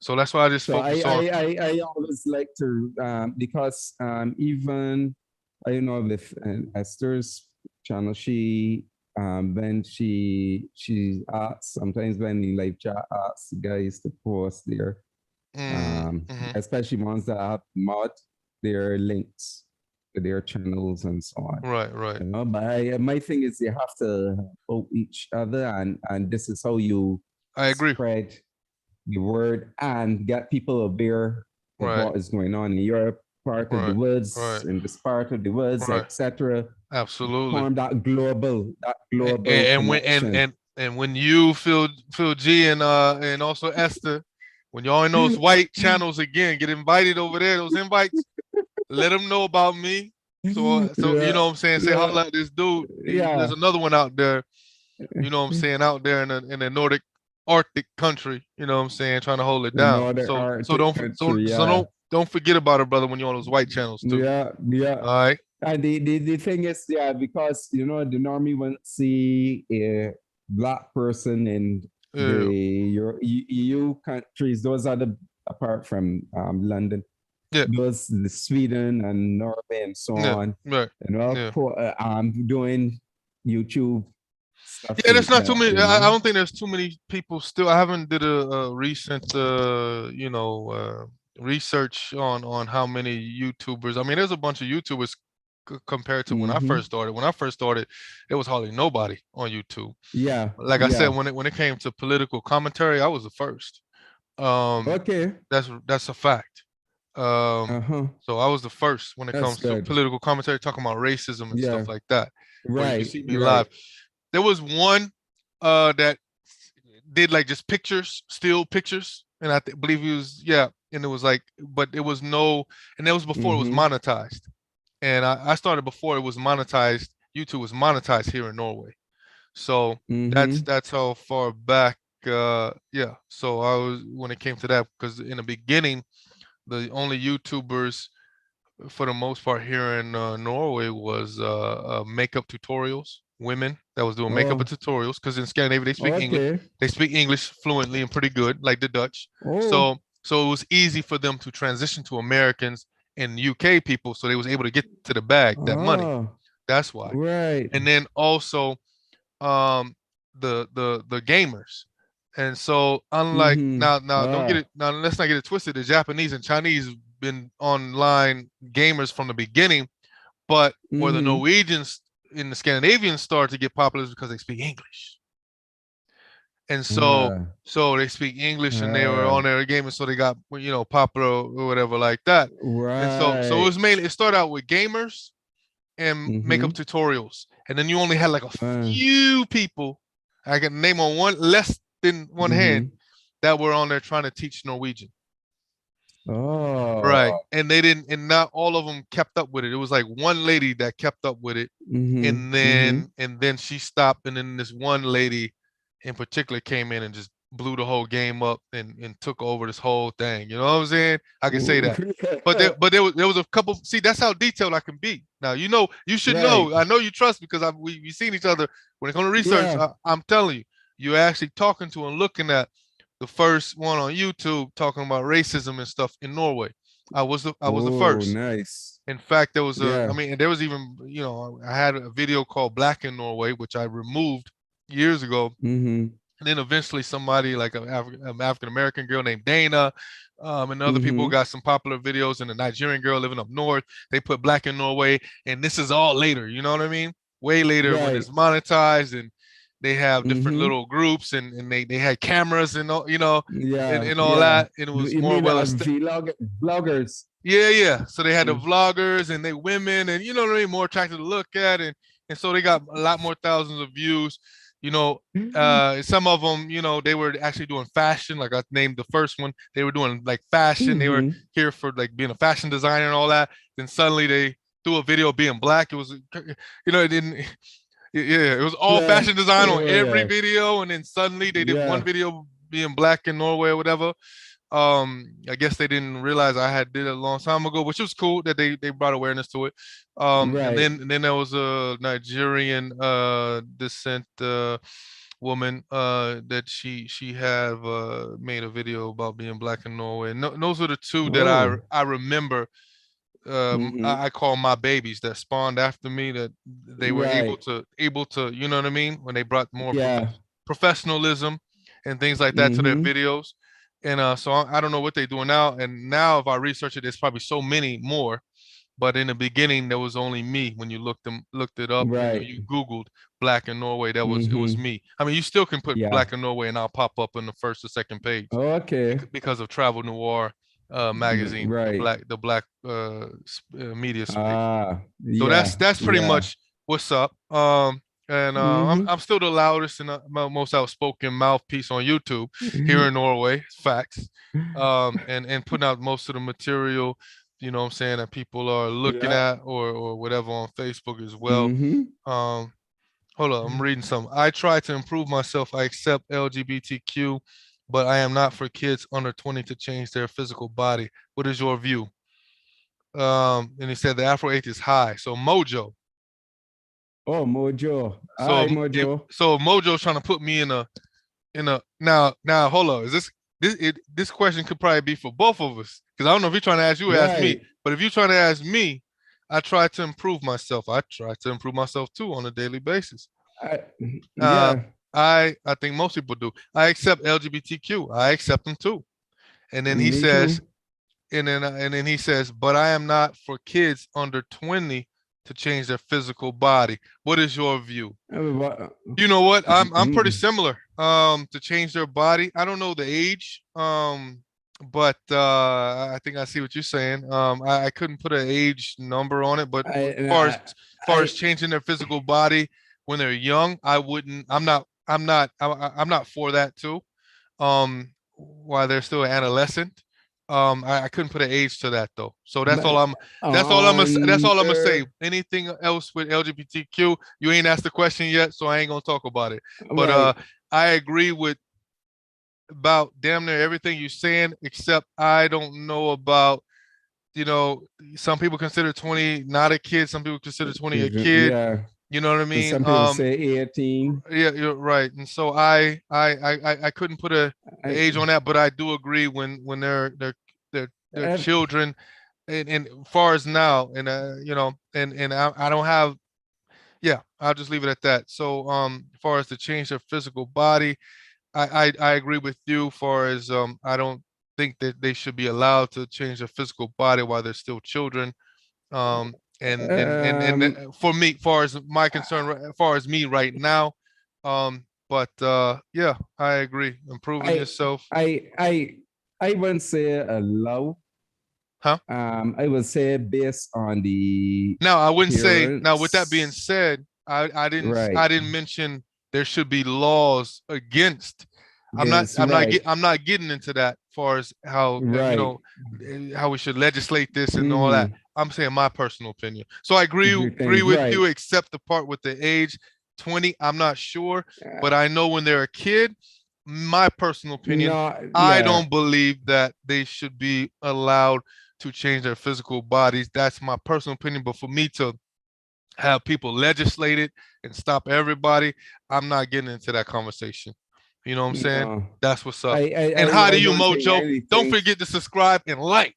So that's why I just So focus on. I always like to because even I know with Esther's channel, she when she asks sometimes when the live chat asks guys to post their Mm-hmm. especially ones that have mod their links. their channels and so on. Right, right. You know, but my thing is you have to help each other, and this is how you I agree. spread the word and get people aware of Right, what is going on in your part of the right, woods, right, in this part of the woods, right. etc. Absolutely. Form that global And when connection. and when you Phil G and also Esther, when y'all in those white channels again, get invited over there. Those invites, let them know about me. So you Yeah, know what I'm saying. Say yeah, holla at this dude. There's yeah. another one out there. You know what I'm saying, out there in the Nordic Arctic country. You know what I'm saying, trying to hold it In down. other So Arctic country, yeah, don't forget about it, brother. When you're on those white channels too. yeah, yeah. All right. And the thing is, yeah, because you know the normie won't see a black person in the Yeah. EU countries. Those are the apart from London, Yeah. those the Sweden and Norway and so Yeah. on. Right. You know, Yeah. doing YouTube stuff Yeah, like there's not too that. many. You I know. don't think there's too many people still. I haven't did a recent, research on how many YouTubers. I mean, there's a bunch of YouTubers compared to when I Mm-hmm. first started. When I first started, there was hardly nobody on YouTube. Yeah. Like I said, Yeah. when it came to political commentary, I was the first. Um, Okay. that's a fact. Uh huh. So I was the first when it That's comes to good. political commentary, talking about racism and stuff Yeah. like that, where you can Right. see me Right. live. There was one that did like just pictures, still pictures, and believe he was, yeah, and it was like, but it was no, and that was before it was Mm-hmm. monetized. And I started before it was monetized. YouTube was monetized here in Norway, so Mm-hmm. that's how far back. Yeah, so I was when it came to that, because in the beginning, the only YouTubers for the most part here in Norway was makeup tutorials. Women that was doing makeup Oh. tutorials, because in Scandinavia they speak English. Okay. They speak English fluently and pretty good, like the Dutch. Oh. So it was easy for them to transition to Americans and UK people, so they was able to get to the bag, that money. Ah. That's why. Right. And then also um the gamers. And so unlike Mm-hmm. now don't get Ah. it now, let's not get it twisted. The Japanese and Chinese been online gamers from the beginning, but where the Mm-hmm. Norwegians in the Scandinavians started to get popular is because they speak English. And so Ah. they speak English and they were Ah. on their gaming, so they got popular or whatever like that. And so it Right. was mainly, it started out with gamers and makeup Mm-hmm. tutorials, and then you only had like a Ah. few people I can name on one less than one hand Mm-hmm. that were on there trying to teach Norwegian. Right. Oh. And they didn't, and not all of them kept up with it. It was like one lady that kept up with it, Mm-hmm. and Mm-hmm. then she stopped, and then this one lady in particular came in and just blew the whole game up and took over this whole thing. You know what I'm saying? I can say that. But there was a couple. See, that's how detailed I can be. Now you should Right. know. I know you trust, because we've seen each other when it comes to research. Yeah. I'm telling you, you're actually talking to and looking at the first one on YouTube talking about racism and stuff in Norway. I was the Oh, first. nice. In fact, there was I Yeah. mean, and there was even, I had a video called Black in Norway, which I removed years ago. Mm-hmm. And then eventually somebody like an African American girl named Dana, and other people Mm-hmm. got some popular videos, and a Nigerian girl living up north. They put Black in Norway, and this is all later. You know what I mean? Way later when Right. it's monetized, and they have different Mm-hmm. little groups, and they had cameras and all, Yeah. and all Yeah. that, and it was You more mean well vloggers? yeah, yeah. So they had the Mm. vloggers and they women, and you know what I mean, more attractive to look at, and so they got a lot more thousands of views. You know, some of them, they were actually doing fashion. Like I named the first one, they were doing like fashion. They were Mm-hmm. here for like being a fashion designer and all that. Then suddenly they threw a video being black. It was, it didn't. Yeah, it was all Yeah. fashion design on Oh, every yeah. video, and then suddenly they did one Yeah. video being black in Norway or whatever. I guess they didn't realize I had did it a long time ago, which was cool that they brought awareness to it. And Right. then there was a Nigerian descent woman that she have made a video about being black in Norway. And those are the two that I Oh. I remember. Mm-hmm. I call my babies that spawned after me, that they were able Right. to you know what I mean, when they brought more Yeah. professionalism and things like that to their Mm-hmm. videos. And so I don't know what they're doing now. And now if I research it, there's probably so many more. But in the beginning, there was only me. When you looked it up, and Right. you Googled Black in Norway, it was Mm-hmm. me. I mean, you still can put Yeah. Black in Norway, and I'll pop up on the first or second page Okay. because of Travel Noir magazine, Right. the black media space. So Yeah. that's pretty Yeah. much what's up. And Mm-hmm. I'm still the loudest and most outspoken mouthpiece on YouTube here in Norway. Facts. And putting out most of the material, you know what I'm saying, that people are looking Yeah. at or whatever on Facebook as well. Mm-hmm. Um, Hold on, I'm reading something. I try to improve myself. I accept LGBTQ, but I am not for kids under 20 to change their physical body. What is your view? And he said the Afro eighth is high. So Mojo. Oh, Mojo. So Hi, Mojo. so Mojo's trying to put me in a now hold on. Is this question could probably be for both of us. Because I don't know if you're trying to ask you or ask me, Right. but if you're trying to ask me, I try to improve myself. I try to improve myself too on a daily basis. I, Uh, yeah. I think most people do. I accept LGBTQ. I accept them too. And then he Me says, too. and then he says, but I am not for kids under 20 to change their physical body. What is your view? But, You know what? I'm pretty mm, similar. To change their body. I don't know the age. But I think I see what you're saying. I couldn't put an age number on it, but I, far as I, changing their physical body when they're young, I wouldn't. I'm not for that too. While they're still an adolescent, I couldn't put an age to that though. So but that's all I'm gonna say. under Anything else with LGBTQ, you ain't asked the question yet, so I ain't gonna talk about it. But right. I agree with about damn near everything you're saying, except I don't know about, you know, some people consider 20 not a kid, some people consider 20 a kid. Yeah. You know what I mean? Some people say 18. Yeah, you're right. And so I couldn't put a age I, on that, but I do agree when they're uh, children, and far as now, and you know, and I don't have, yeah, I'll just leave it at that. So as far as to change their physical body, I agree with you. Far as I don't think that they should be allowed to change their physical body while they're still children. Um, um, for me, far as my concern, as far as me right now, but yeah, I agree. Improving I, yourself, I, I, I wouldn't say allow. huh? I would say based on the Now, I wouldn't say. Now, with that being parents. said, Right. I didn't mention there should be laws against. Yes, right. I'm not getting into that far as how you Right. know how we should legislate this and all that. Mm-hmm. I'm saying my personal opinion. So I agree Things with you, right. except the part with the age 20. I'm not sure, but I know when they're a kid, my personal opinion, No, I yeah. don't believe that they should be allowed to change their physical bodies. That's my personal opinion. But for me to have people legislate it and stop everybody, I'm not getting into that conversation. You know what I'm saying? No. That's what's I, up. I, And I, hi to I you, don't think Mojo. Don't anything. forget to subscribe and like.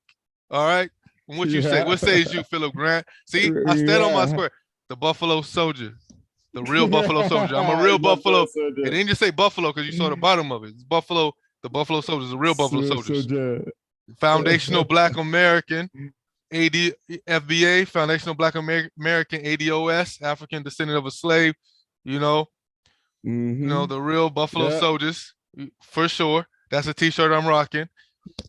All right. And what you say? Yeah. What says you, Philip Grant? See, I stand on my Yeah. square. The Buffalo Soldier, the real Buffalo Soldier. I'm a real Buffalo. Buffalo It soldier. didn't just say Buffalo because you saw the bottom of it. It's Buffalo. The Buffalo Soldiers, the real Buffalo Soldiers. Soldier. Foundational Black American, AD FBA, Foundational Black American, ADOS, African descendant of a slave. You know, Mm-hmm. the real Buffalo Yeah. Soldiers for sure. That's a T-shirt I'm rocking,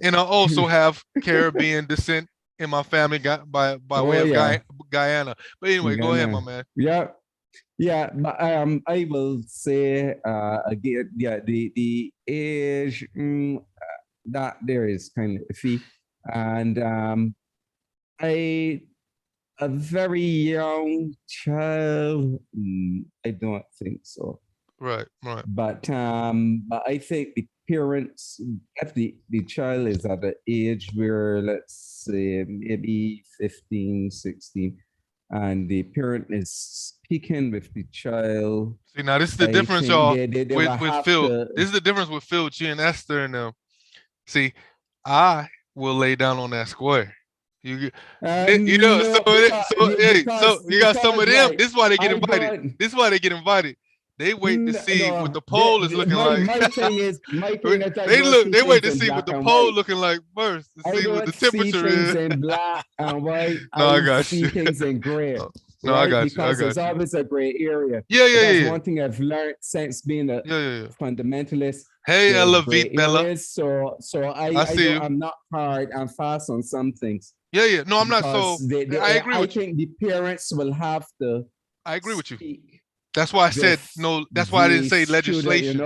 and I also have Caribbean descent in my family, by Oh way of yeah. Guyana. But anyway, go ahead, my Ghana. man. Yeah. Yeah, but I will say again, yeah, the age that there is kind of iffy, and I a very young child, I don't think so. Right, right, But I think the parents, if the child is at an age where, let's say, maybe 15, 16, and the parent is speaking with the child, see, now this is the I difference, think y'all, they will with have Phil. to. This is the difference with Phil, G, and Esther and them. See, I will lay down on that square. You, you know, No, because so hey, so you got some of because them. right, This is why they get I invited. don't. This is why they get invited. they wait to see what No, the poll is looking like. my thing is, that I don't see They wait things to in see what black the and poll white. looking like first to I see what the don't see temperature things is. in black and white. No, I I got see you. things in gray, No, I right? got you. I Because there's got you. always a gray area. Yeah, yeah, That's yeah, yeah. one thing I've learned since being a Yeah, yeah, yeah. fundamentalist. Hey, There's Ella gray Vit Bella. areas, so I I see don't. you. I'm not hard and fast on some things Yeah, yeah. No, I'm not because so. I agree I with you. think the parents will have to I agree with you. speak That's why I said with no. That's why I didn't the say student, legislation.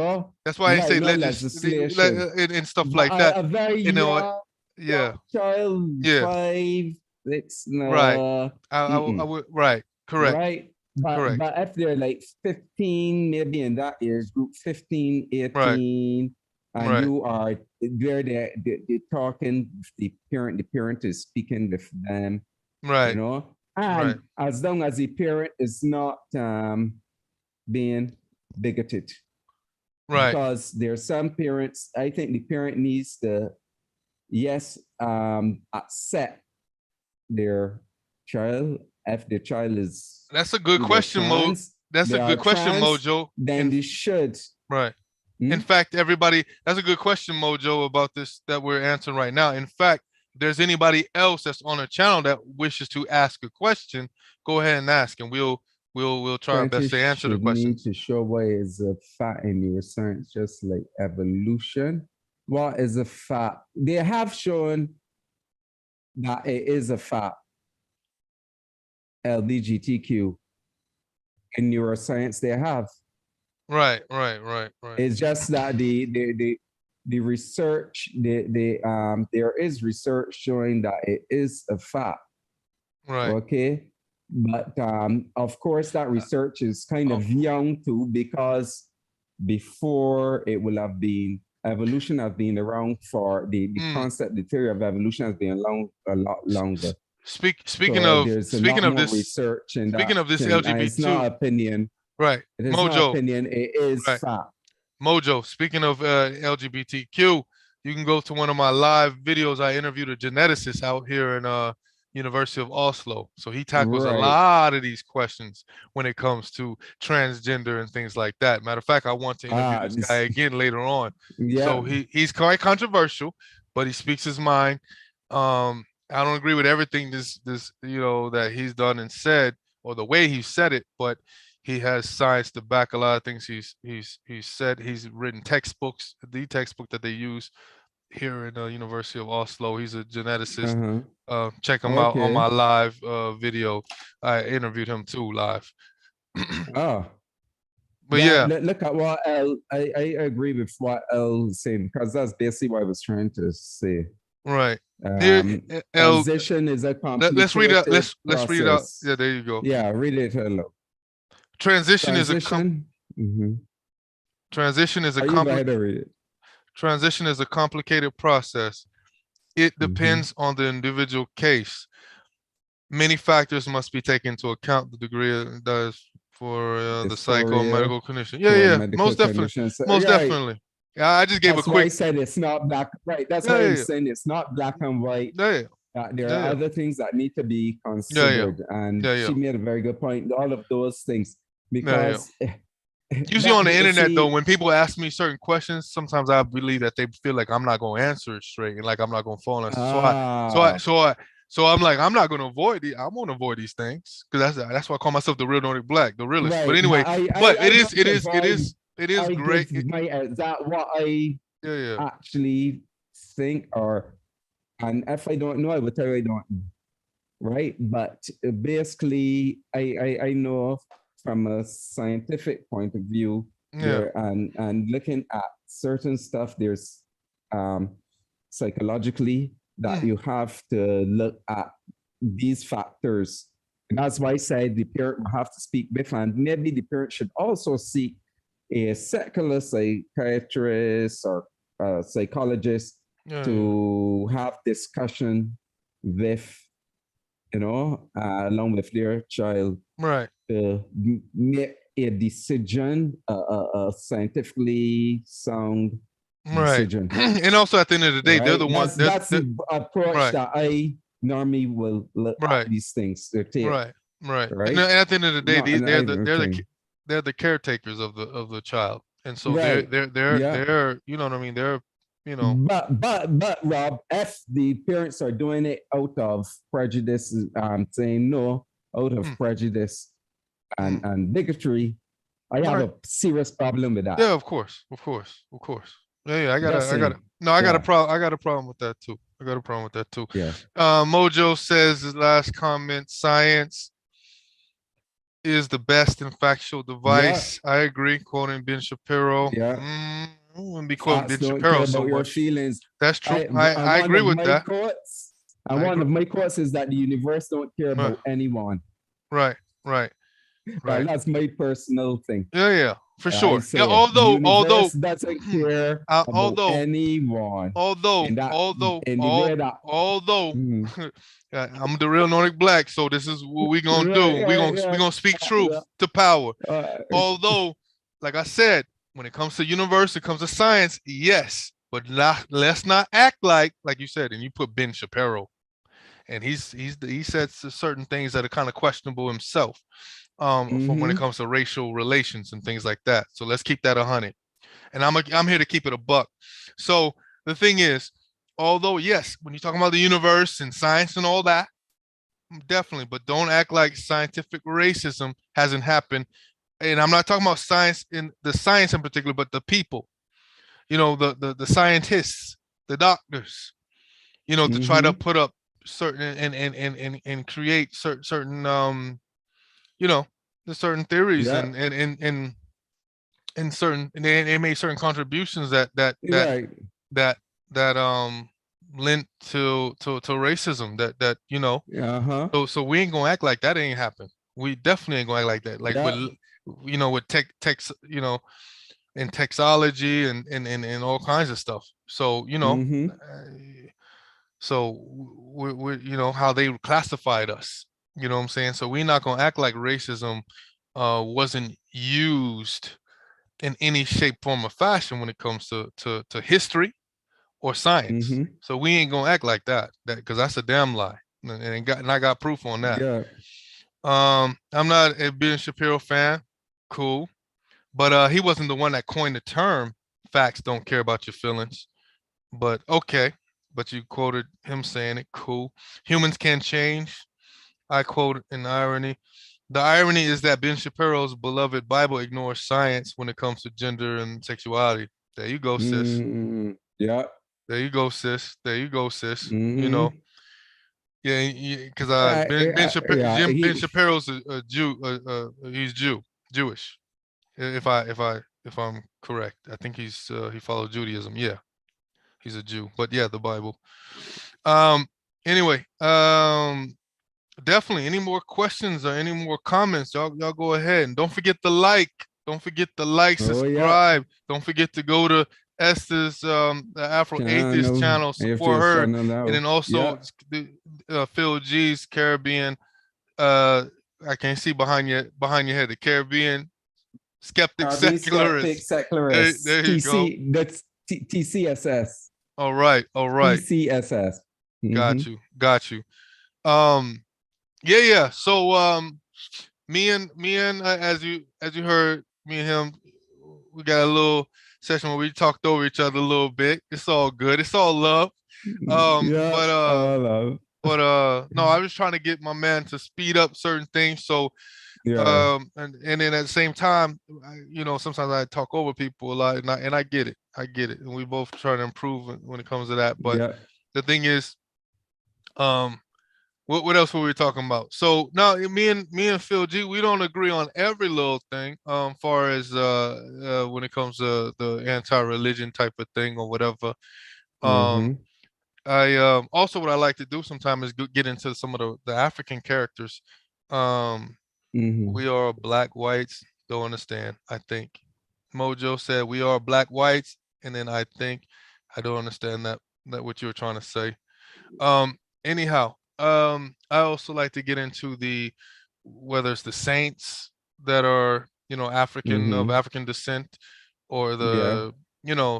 That's why I didn't right? say No legislation, and stuff but like that. a very You know, young yeah, child, yeah, 5, 6, right. no, I would, right, correct, right? correct, But if they're like 15, maybe in that age group, 15, right, 18, and right, you are there, they're talking, the parent is speaking with them, right, right, and as long as the parent is not being bigoted, right, because there are some parents, I think the parent needs to, yes, accept their child. If the child is That's a good either question, Mo. trans, That's they a are good question, trans, Mojo. then they should. Right. In Hmm? fact, everybody, that's a good question, Mojo, about this that we're answering right now. In fact, if there's anybody else that's on a channel that wishes to ask a question, go ahead and ask, and we'll try our best to Scientists answer the should need questions. to show what is a fact in neuroscience, just like evolution. What is a fact? They have shown that it is a fact. LGBTQ in neuroscience, they have. Right, right, right, right, It's just that the research, there is research showing that it is a fact. right. Okay. But of course, that research is kind Oh, of young too, because before it will have been, evolution has been around for the concept, the theory of evolution has been a lot longer. Speaking So of there's a lot more this, research in that. speaking of this And it's not LGBT2, opinion. right, It is not Mojo, opinion. It is right. fact. Mojo, speaking of LGBTQ, you can go to one of my live videos. I interviewed a geneticist out here in University of Oslo. So he tackles a Right. lot of these questions when it comes to transgender and things like that. Matter of fact, I want to interview this guy again later on. So Yeah. he's quite controversial, but he speaks his mind. I don't agree with everything this that he's done and said, or the way he said it, but he has science to back a lot of things he's said. He's written textbooks, the textbook that they use here in the University of Oslo. He's a geneticist. Check him out on Okay. my live video. I interviewed him too live. Oh. But yeah, Look at what I agree with what L is saying, because that's basically what I was trying to say. right. Here, L, Transition is a let's read it. complicated Let's read it out. process. Yeah, there you go. Yeah, read it hello. Transition is a transition is a transition is a complicated process. It depends on the individual case. Many factors must be taken into account. The degree does for the psychomedical condition. Yeah, yeah, most definitely, most definitely. Yeah, I just gave That's a quick. why I said it's not black. Right. That's why I'm saying it's not black and white. Yeah, there are other things that need to be considered, and she made a very good point. All of those things, because usually on the internet though, when people ask me certain questions, sometimes I believe that they feel like I'm not going to answer it straight and like I'm not going to fall answer. So I'm like, I'm not going to avoid it. I'm going to avoid these things because that's why I call myself the real Nordic Black, the realist. Right. But anyway, it is great. Is that what I actually think, and if I don't know, I will tell you I don't know. Right. But basically, I know from a scientific point of view, and looking at certain stuff, there's psychologically that you have to look at these factors. And that's why I said the parent will have to speak with, and maybe the parent should also seek a secular psychiatrist or a psychologist to have discussion with, along with their child, right, to make a decision, a scientifically sound decision. And also at the end of the day, they're the ones. That's the approach that I normally will look at these things. Right. And at the end of the day, they're the caretakers of the child, and so Right. Yeah. they're you know what I mean. They're you know. But Rob, if the parents are doing it out of prejudice, saying no out of Mm, prejudice mm. and bigotry, I All have right. a serious problem with that. Yeah, of course, of course, of course. Yeah, yeah. Just I gotta. saying. No, I got a Yeah. problem. I got a problem with that too. I got a problem with that too. Yeah. Mojo says his last comment: science is the best and factual Yeah. device. I agree. Quoting Ben Shapiro. Yeah. I wouldn't be quoting Facts Ben don't care Shapiro so about your much. feelings. That's true. I and I one agree of with my that. quotes, and I one agree. of my quotes is that the universe don't care Uh, about anyone. right, right, Well, right. that's my personal thing. Yeah, yeah, for I sure. Yeah, say the although, universe doesn't care about although, anyone. although, In that although, in the all, way that although, mm, I'm the real Nordic Black, so this is what we gonna right, do. right, We yeah, gonna speak yeah, truth to power. uh, Although, like I said, when it comes to universe, it comes to science, yes, but not, let's not act like you said, and you put Ben Shapiro, and he said certain things that are kind of questionable himself, from when it mm-hmm, comes to racial relations and things like that. So let's keep that 100. And I'm here to keep it a buck. So the thing is, although yes, when you're talking about the universe and science and all that, definitely, but don't act like scientific racism hasn't happened. And I'm not talking about science in the science in particular, but the people, the scientists, the doctors, to try to mm-hmm, put up certain and create certain you know, the certain theories yeah, and certain and they made certain contributions right, that lent to racism that. uh-huh, So we ain't gonna act like that ain't happened. We definitely ain't gonna act like that. Like with yeah, with tech in textology and all kinds of stuff. So mm-hmm, so we how they classified us. You know what I'm saying? So we're not gonna act like racism wasn't used in any shape, form, or fashion when it comes to history or science. mm-hmm, So we ain't gonna act like that because that's a damn lie, and I got proof on that. yeah, I'm not a Ben Shapiro fan. Cool, but he wasn't the one that coined the term "facts don't care about your feelings." But okay, but you quoted him saying it. Cool. Humans can change. I quote in irony. The irony is that Ben Shapiro's beloved Bible ignores science when it comes to gender and sexuality. There you go, sis. mm, yeah, There you go, sis. There you go, sis. mm-hmm, Yeah, because Ben he, Shapiro's a Jew. He's Jewish. If I'm correct, I think he followed Judaism. Yeah, he's a Jew. But yeah, the Bible. Um. Anyway, definitely. Any more questions or any more comments? Y'all go ahead and don't forget the like. Don't forget the like, oh yeah, subscribe. Don't forget to go to Esther's the Afro Atheist channel, channel, support AFS her, channel and now, then yeah, also the PhilG's Caribbean. Uh, I can't see behind your head. The Caribbean Skeptic Caribbean Skeptic Secularist. There Secularist, you go. that's TCSS, All right, all right. TCSS. Mm-hmm. Got you, got you. Um, yeah, yeah. So me and as you heard, me and him, we got a little session where we talked over each other a little bit. It's all good. It's all love. Yeah, But all love. no, I was trying to get my man to speed up certain things. So Yeah, and then at the same time, sometimes I talk over people a lot, and I get it. I get it, and we both try to improve when it comes to that. But yeah. the thing is, um, what else were we talking about? So now me and PhilG, we don't agree on every little thing. Far as when it comes to the anti-religion type of thing or whatever. Um, Mm-hmm. I also what I like to do sometimes is get into some of the African characters. Um, Mm-hmm. we are black whites. Don't understand. I think Mojo said we are black whites, and then I don't understand that what you were trying to say. Anyhow, I also like to get into the whether it's the saints that are African of Mm-hmm. African descent, or Yeah.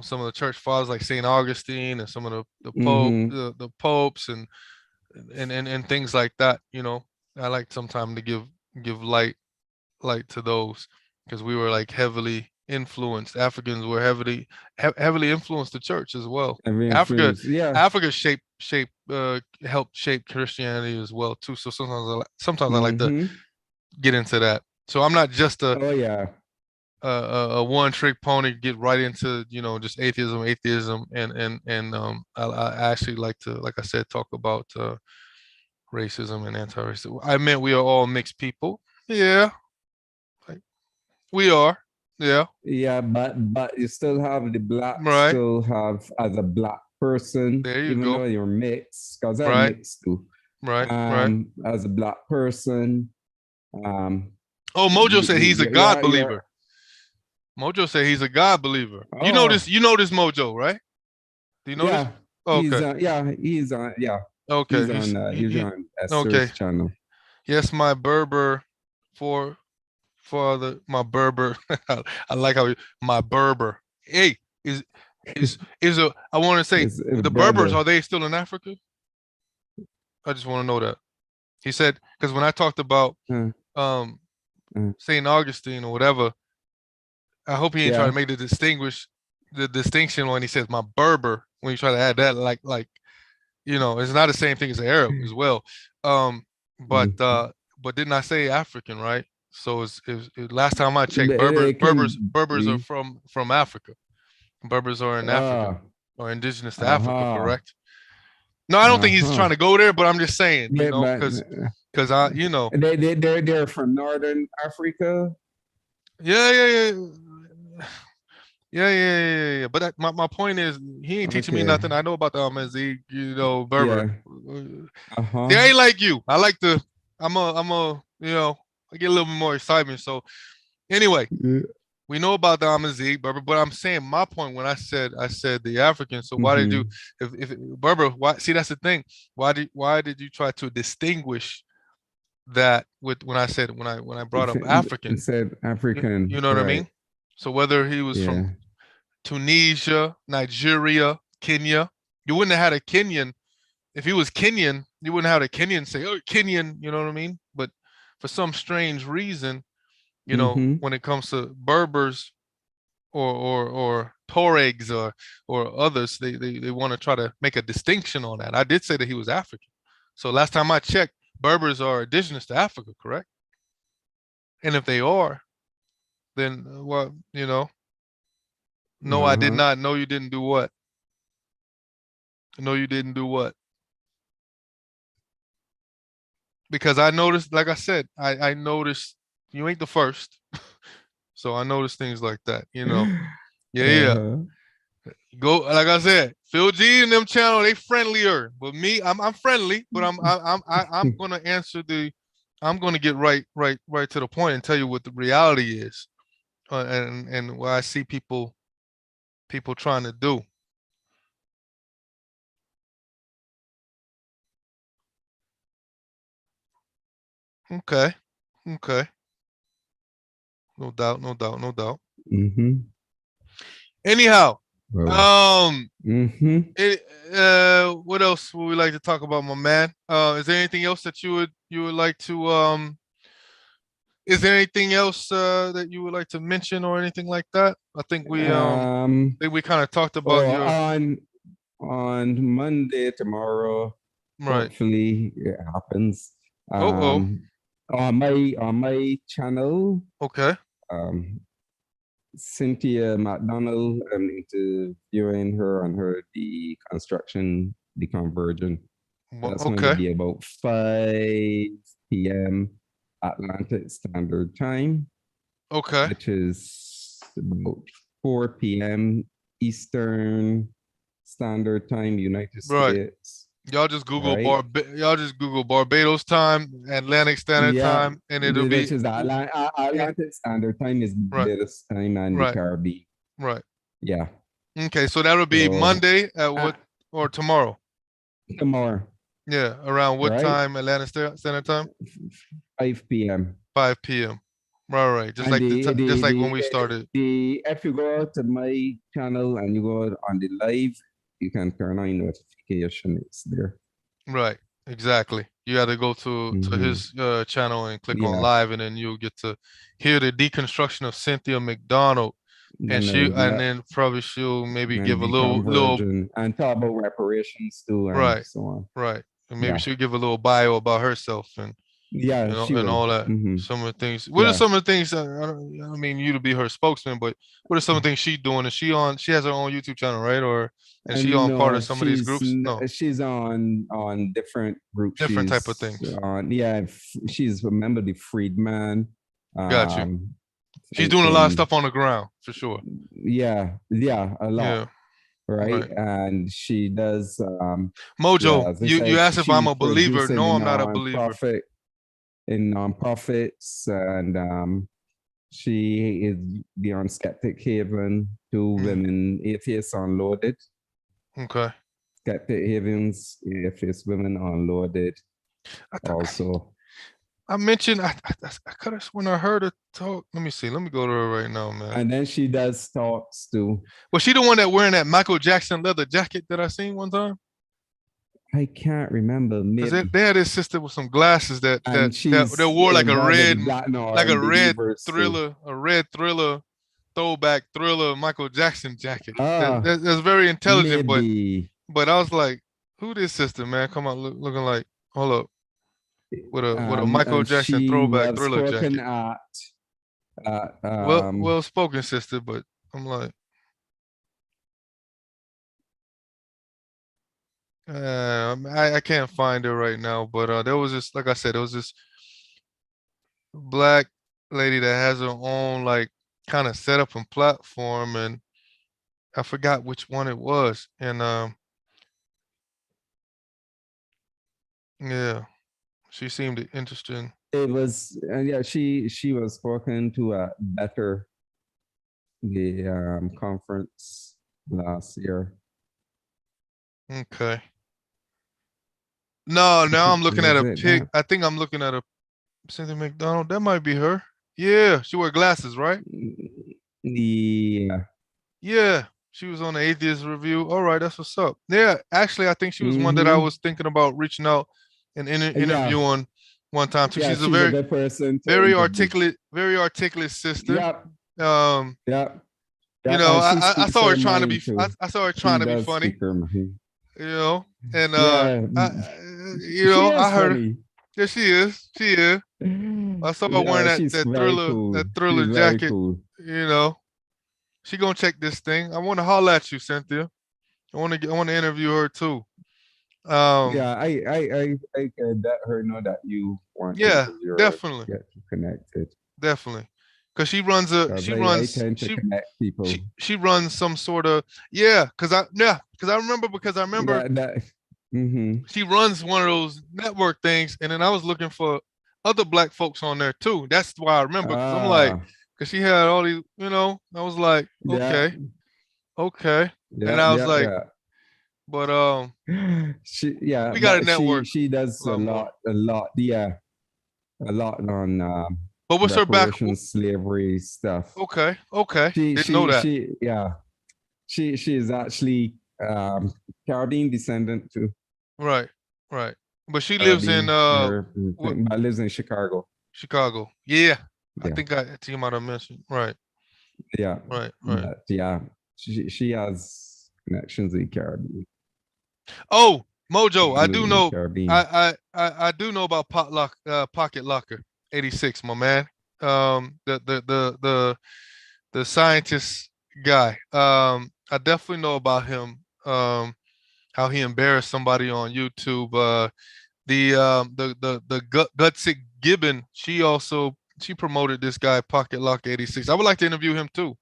some of the church fathers like Saint Augustine and some of the Mm-hmm. the popes and things like that. I like sometimes to give light to those. because we were like heavily influenced. Africans were heavily influenced the church as well. Every Africa, influence. Yeah. Africa helped shape Christianity as well too. So sometimes I like to Mm-hmm. get into that. So I'm not just Oh yeah. a one trick pony, get right into, just atheism, and I actually like to, like I said, talk about racism and anti-racism. I meant we are all mixed people. Yeah, like, we are. Yeah, Yeah, but you still have the black, right. still have as a black person, There you even go. though you're mixed, because I'm Right, mixed too. right. As a black person, um, Oh, Mojo said he's a God you're believer. Mojo said he's a God believer. You know oh this. You know this Mojo, right? Do you know this? yeah, Okay. Okay. he's on Okay. Esther's channel. Yes, my Berber for my Berber. I like how my Berber. Hey, is a. I want to say His the Berbers, brother. are they still in Africa? I just want to know that. He said, because when I talked about Uh, um uh, Saint Augustine or whatever, I hope he ain't trying yeah. to make the distinction when he says my Berber, when you try to add that, like it's not the same thing as Arab as well. Um, but Mhm. didn't I say African, right? So last time I checked, It Berbers are be. from Africa. Berbers are in Africa Ah, or indigenous to Africa, aha, correct? No, I don't think he's uh-huh. trying to go there, but I'm just saying, Yeah, but because they're from Northern Africa. yeah, yeah, yeah. Yeah. But my point is, he ain't teaching me Okay. nothing. I know about the Amazigh, Berber. Yeah. See, Uh-huh. I ain't like you. I like to. I get a little bit more excitement. So anyway, Yeah. we know about the Amazigh, Berber, but I'm saying my point when I said the African. So why did you, Mm-hmm. if Berber? Why? See, that's the thing. Why did you try to distinguish that with when I brought up It African? said You African, know what I right? mean? So whether he was from Yeah. Tunisia, Nigeria, Kenya. You wouldn't have had a Kenyan. If he was Kenyan, you wouldn't have had a Kenyan say, "Oh, Kenyan," you know what I mean? But for some strange reason, Mm-hmm. when it comes to Berbers or Tuaregs or others, they want to try to make a distinction on that. I did say that he was African. So last time I checked, Berbers are indigenous to Africa, correct? And if they are, then well, no, I did Uh-huh. not. No, you didn't do what? No, you didn't do what? Because I noticed, like I said, I noticed you ain't the first. So I noticed things like that. Yeah. Uh-huh. Go like I said, PhilG and them channel, they friendlier. But me, I'm friendly, but I'm gonna answer I'm gonna get right to the point and tell you what the reality is, and what I see people trying to do. Okay, okay, no doubt, no doubt, no doubt. Mm-hmm. Anyhow, Well. um, Mm-hmm. what else would we like to talk about, my man? Is there anything else that you would like to is there anything else that you would like to mention or anything like that? Um. I think we kind of talked about Oh, your on Monday tomorrow, right. hopefully it happens. Oh, On my channel, okay. um, Cynthia McDonald, I'm interviewing her on her deconstruction, deconversion. That's going to Okay. be about 5 p.m. Atlantic Standard Time, Okay. which is about 4 p.m. Eastern Standard Time, United Right. States, right? Y'all just Google Barbados time, Atlantic Standard Yeah, Time, and it'll be which is it, Atlantic Standard Time is right, Barbados time and the right, Caribbean. right. Yeah. Okay, so that'll be So Monday at uh, what or tomorrow? tomorrow, Yeah, around what right? time? Atlantic Standard Time? 5 p.m. 5 p.m. Right. Just And like just like when we started. if you go to my channel and you go on the live, you can turn on notification. It's there. Right. Exactly. You got to go to Mm-hmm. his channel and click on Yeah. live, and then you'll get to hear the deconstruction of Cynthia McDonald, and And then, yeah, probably she'll maybe and give a the little conversion and talk about reparations too and right, so on. right, and maybe Yeah. she'll give a little bio about herself and Yeah, she and will. all that. Mm-hmm. Some of the things. What are Yeah. some of the things? I don't mean you to be her spokesman, but what are some of the things she's doing? Is she on? She has her own YouTube channel, right? Or and she And on part no, of some of these groups? No, she's on different groups. different type of She's things. on, yeah, she's a member of the Freedman Got you. She's doing a lot of thinking. stuff on the ground for sure. Yeah, yeah, a lot, Yeah, right? right. And she does, yeah, Mojo, as I you said, asked if I'm she a believer. producing No, the I'm not a believer. nonprofit in nonprofits, and she is the on Skeptic Haven, two Mm, women atheists unloaded. okay. Skeptic Havens, atheist women unloaded. I, th- Also, I mentioned I could have when I heard her talk. Let me see. Let me go to her right now, man. and then she does talks too. Was she the one that wearing that Michael Jackson leather jacket that I seen one time? I can't remember, Because maybe. they had this sister with some glasses And that she's wore involved with the Gatnor like and Believers too. a red thriller throwback thriller Michael Jackson jacket. Ah, That's very intelligent, maybe. but I was like, who this sister, man? Come on, looking like hold up with a Michael And Jackson she throwback was thriller spoken jacket. at Well spoken sister, but I'm like, I can't find her right now. But there was this, like I said, there was this black lady that has her own like kind of setup and platform, and I forgot which one it was. And yeah, she seemed interesting. it was, yeah, she was spoken to at Better, the conference last year. Okay. No, now I'm looking at Was a it pic. that? I think I'm looking at a Cynthia McDonald. That might be her. Yeah, she wore glasses, right? Yeah. Yeah, she was on the Atheist Review. All right, that's what's up. Yeah, actually, I think she was one that I Mm-hmm. was thinking about reaching out and Yeah. interviewing one time too. Yeah, She's a she's a good person to interview. very articulate sister. Yep. Um, Yep. Yep. And she I speaks saw her her trying to be, mind too. I saw her She trying to be does funny, speak her mind. and Yeah. She I is heard her. funny. Yeah, she is. I saw her wearing Yeah, she's very cool. that thriller She's very jacket. cool. You know, she gonna check this thing. I want to holler at you, Cynthia. I want to interview her too. Um, Yeah, I can let her know that you want to yeah, interview her to definitely, get you connected. definitely, because Because I tend to connect people. she runs some sort of because I remember That mm-hmm. she runs one of those network things, and then I was looking for other black folks on there too. That's why I remember because I'm like, Ah, because she had all these, I was like, yeah, okay, and yeah, I was yeah, like, yeah. but She, yeah, we got a but she network she a does lot more. a lot, yeah, a lot on But what's her back? reparations, slavery stuff. Okay, didn't know that. Yeah, she is actually Caribbean descendant too. Right, right. But she lives in Caribbean, what but lives in Chicago. Chicago. Yeah, Yeah, I think you might have mentioned. Right, yeah, right. but yeah, she has connections in Caribbean. Oh, Mojo, I do In the know. Caribbean. I do know about Pocket Locker 86, my man. The scientist guy. I definitely know about him. How he embarrassed somebody on YouTube. Gutsick Gibbon. She promoted this guy Pocket Locker 86. I would like to interview him too.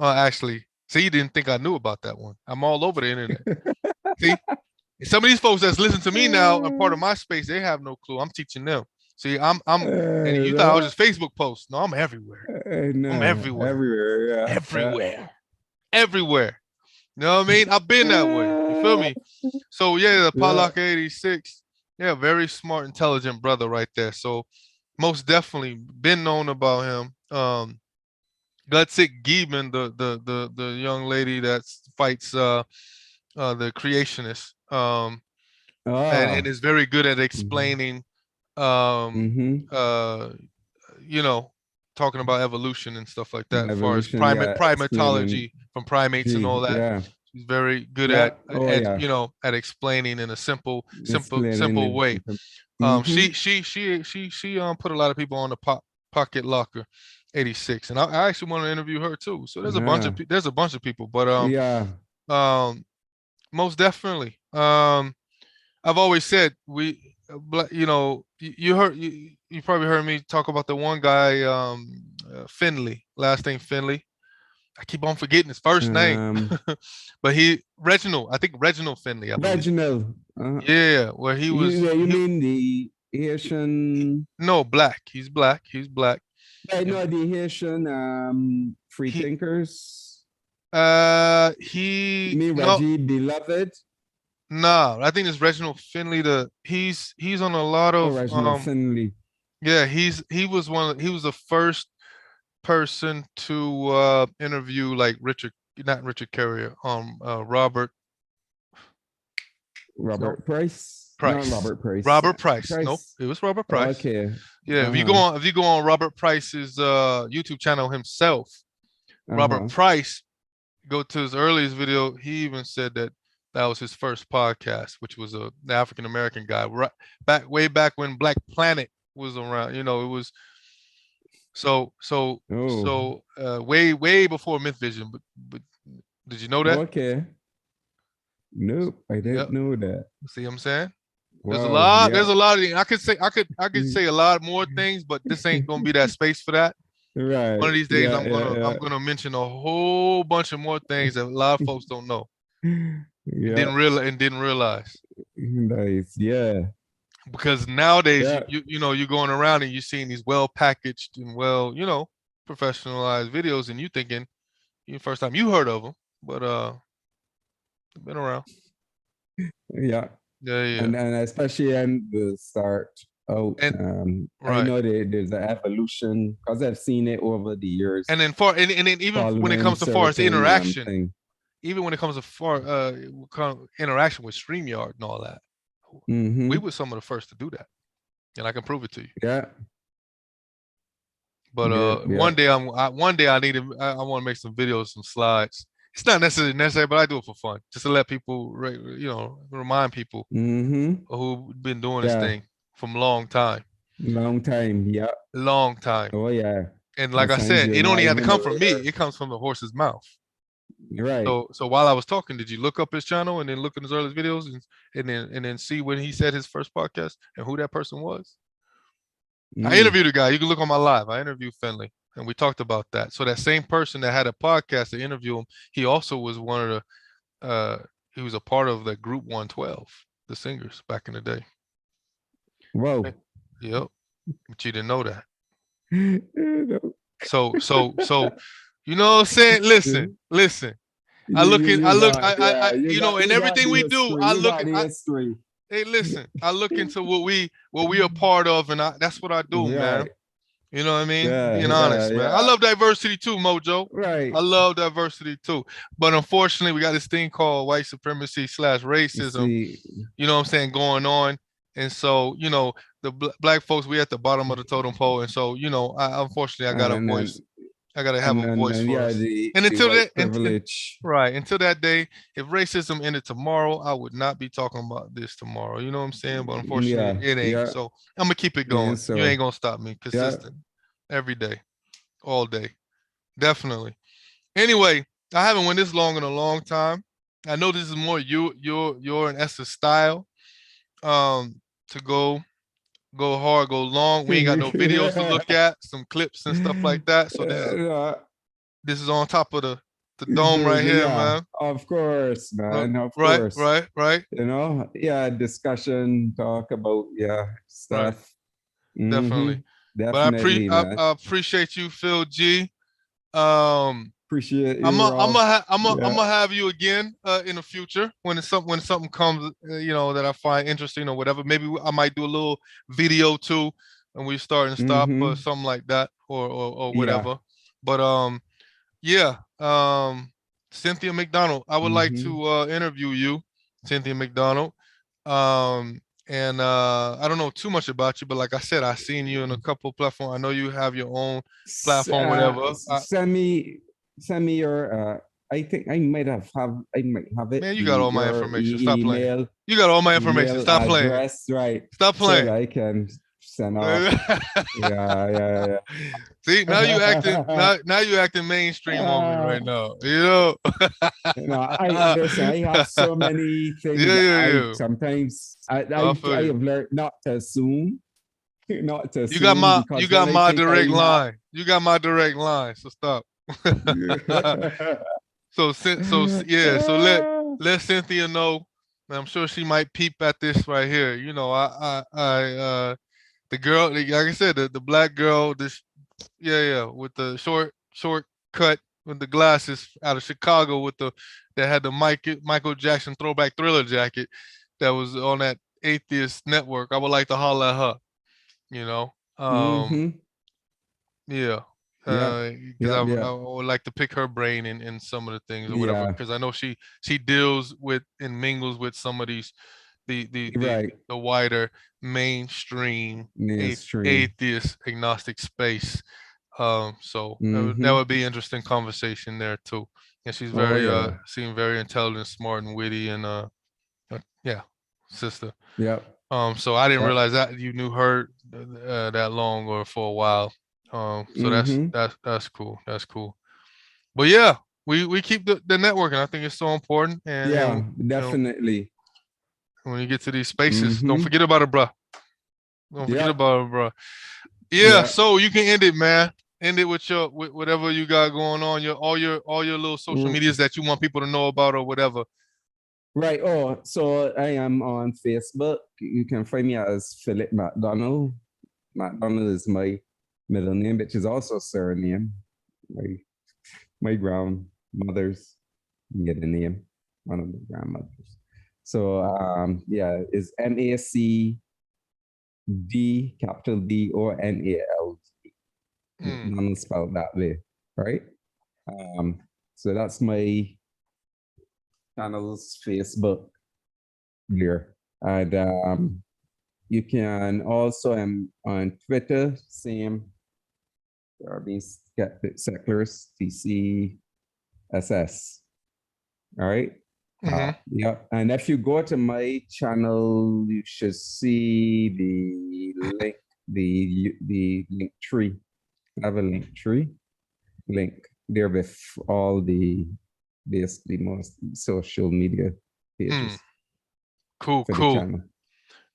Actually, see, you didn't think I knew about that one. I'm all over the internet. See, some of these folks that's listening to me now and part of my space, they have no clue. I'm teaching them. See, and you thought I was No, just Facebook posts. No, I'm everywhere. I'm no, everywhere. everywhere. Yeah, yeah. Everywhere. Everywhere. You know what I mean? I've been that way. You feel me? So yeah, the Yeah. Pollock 86. Yeah, very smart, intelligent brother right there. So most definitely been known about him. Gutsick Giebman, the young lady that fights the creationists. Oh. and is very good at Mm-hmm. explaining, um, Mm-hmm. uh, you know, talking about evolution and stuff like that, as far as Evolution, yeah, explaining primatology from primates and G, all that. yeah. She's very good Yeah. Oh at yeah. at explaining in a Explaining simple way. it. Mm-hmm. She put a lot of people on the pocket locker 86, and I actually want to interview her too. So Yeah. there's a bunch of people, but Yeah. um most definitely. I've always said you probably heard me talk about the one guy, Finley, last name Finley. I keep on forgetting his first name, Um but I think Reginald Finley, I believe. Reginald. Yeah, where he was You he, mean the he Haitian, no, black. He's black. He's black. I And know the Haitian free he thinkers. You he mean no Reggie Beloved nah, I think it's Reginald Finley. He's on a lot or of Reginald Finley? yeah, he was the first person to interview like Richard, not Richard Carrier, no, Robert Price? Not Price. Robert Price. Robert Price. Nope, Price. it was Robert Price. Okay. Yeah, Uh-huh. if you go on Robert Price's YouTube channel himself, Robert Uh-huh. Price, go to his earliest video, he even said that that was his first podcast, which was the African American guy, right way back when Black Planet was around. It was Oh, way before Myth Vision. But did you know that? okay. Nope, I Yep. didn't know that. See what I'm saying? Wow, There's yeah. a lot of things. I could say a lot more things, but this ain't gonna be that space for that. One Right. of these days Yeah, I'm gonna mention a whole bunch of more things that a lot of folks don't know yeah. and Yeah. didn't realize. Nice. Yeah. Because nowadays Yeah. you're going around and you're seeing these well packaged and professionalized videos, and you thinking first time you heard of them, but they've been around. Yeah. Yeah, yeah. And especially in the start out, And I right. know there's an evolution because I've seen it over the years And then even when it following comes to far as certain interaction, thing. even when it comes to interaction with StreamYard and all that, we Mm-hmm. were some of the first to do that, and I can prove it to you. Yeah. But Yeah. Yeah. one day I want to make some videos, some slides. It's not necessary, but I do it for fun, just to let people, remind people Mm-hmm. who've been doing this Yeah. thing from a long time, Long time. Yeah. long time. Oh yeah. And like I Sometimes said, you're it don't not even have to even come from me. aware. It comes from the horse's mouth. Right. So while I was talking, did you look up his channel and then look at his earliest videos and then see when he said his first podcast and who that person was? I Mm. interviewed a guy. You can look on my live. I interviewed Finley, and we talked about that. So that same person that had a podcast to interview him, he also was one of the. He was a part of the Group 112, the singers back in the day. Whoa. Yep, but you didn't know that. You know, So, you know what I'm saying? Listen. you got, yeah, In you got everything the we do, history. You got the history. hey, listen, I look into what we are part of, and that's what I do, man. Right. You know what I mean? Yeah. Being Yeah. honest, man. I Yeah. love diversity too, Mojo. I Right. love diversity too. But unfortunately, we got this thing called white supremacy slash You racism, see. you know what I'm saying, going on. And so, the black folks, we at the bottom of the totem pole. And so, unfortunately, I got a And voice. I got to have a voice and for yeah, us. And the until white that, privilege. right, until that day, if racism ended tomorrow, I would not be talking about this tomorrow. You know what I'm saying? But unfortunately, Yeah. it ain't. Yeah. So I'm gonna keep it And going. You so ain't gonna stop me. yeah. Consistent, every day, all day, definitely. Anyway, I haven't went this long in a long time. I know this is more your and Esther's style. To go hard, go long. We ain't got no videos to look at, some clips and stuff like that. So Yeah. this is on top of the dome right here, Yeah, man. of course, man. Of Right, course. right, right, Yeah, discussion, talk about, yeah, right. stuff. Definitely. But Definitely, man. I appreciate you, PhilG. Um, Appreciate you, Ralph. I'm Yeah. gonna have you again in the future when something comes that I find interesting or whatever. Maybe I might do a little video too, and we start and stop or Mm-hmm. something like that or Yeah. whatever. But yeah, Cynthia McDonald. I would like Mm-hmm. to interview you, Cynthia McDonald. And I don't know too much about you, but like I said, I seen you in a couple of platforms. I know you have your own platform, whatever. Send me your I think I might have it, Man, you got the all my your information. Stop playing. email You got all my information. email Stop playing. address, right? Stop So playing. that I can send off. Yeah, yeah, See, now you acting yeah. now you acting mainstream on me uh, right now. You know? you know, I listen. I have so many things Yeah, that yeah, I yeah. sometimes I feel I you. have learned not to assume, not to You got assume, my because when I think direct I have. line. You got my direct line. So stop. Yeah, so let Cynthia know. And I'm sure she might peep at this right here. You know, the girl, like I said, the black girl, this, yeah, with the short cut with the glasses out of Chicago with the that had the Michael Jackson throwback Thriller jacket that was on that Atheist Network. I would like to holler at her. You know, Mm-hmm. yeah, Yep. because Yep. I Yep. would like to pick her brain in some of the things or whatever. Yeah. Because I know she deals with and mingles with some of these Right. the wider mainstream Mainstream. atheist agnostic space. So that Mm-hmm. would be interesting conversation there too. And she's Oh very yeah. seemed very intelligent, smart, and witty, and yeah, sister. Yep. So I didn't Yep. realize that you knew her that long or for a while. So Mm-hmm. that's cool. That's cool. But yeah, we keep the networking. I think it's so important. And Yeah. you know, Definitely. when you get to these spaces, don't Mm-hmm. forget about it, bro. Don't forget Yep. about it, bro. Yeah. Yeah. So you can end it, man. End it with with whatever you got going on. All your little social Mm. medias that you want people to know about or whatever. Right. Oh, so I am on Facebook. You can find me as Philip McDonald. McDonald is my middle name, which is also surname. My my grandmother's maiden name, one of my grandmothers. So yeah, is capital D or NAL. Mm, None spelled that way, right? Um, so that's my channel's Facebook there. And you can also on Twitter, same, being Skeptic, Secularist, TCSS. All right. mm-hmm. Yeah. And if you go to my channel, you should see the link tree. I have a link tree link there with all the basically most social media Mm, pages cool, for the cool. channel.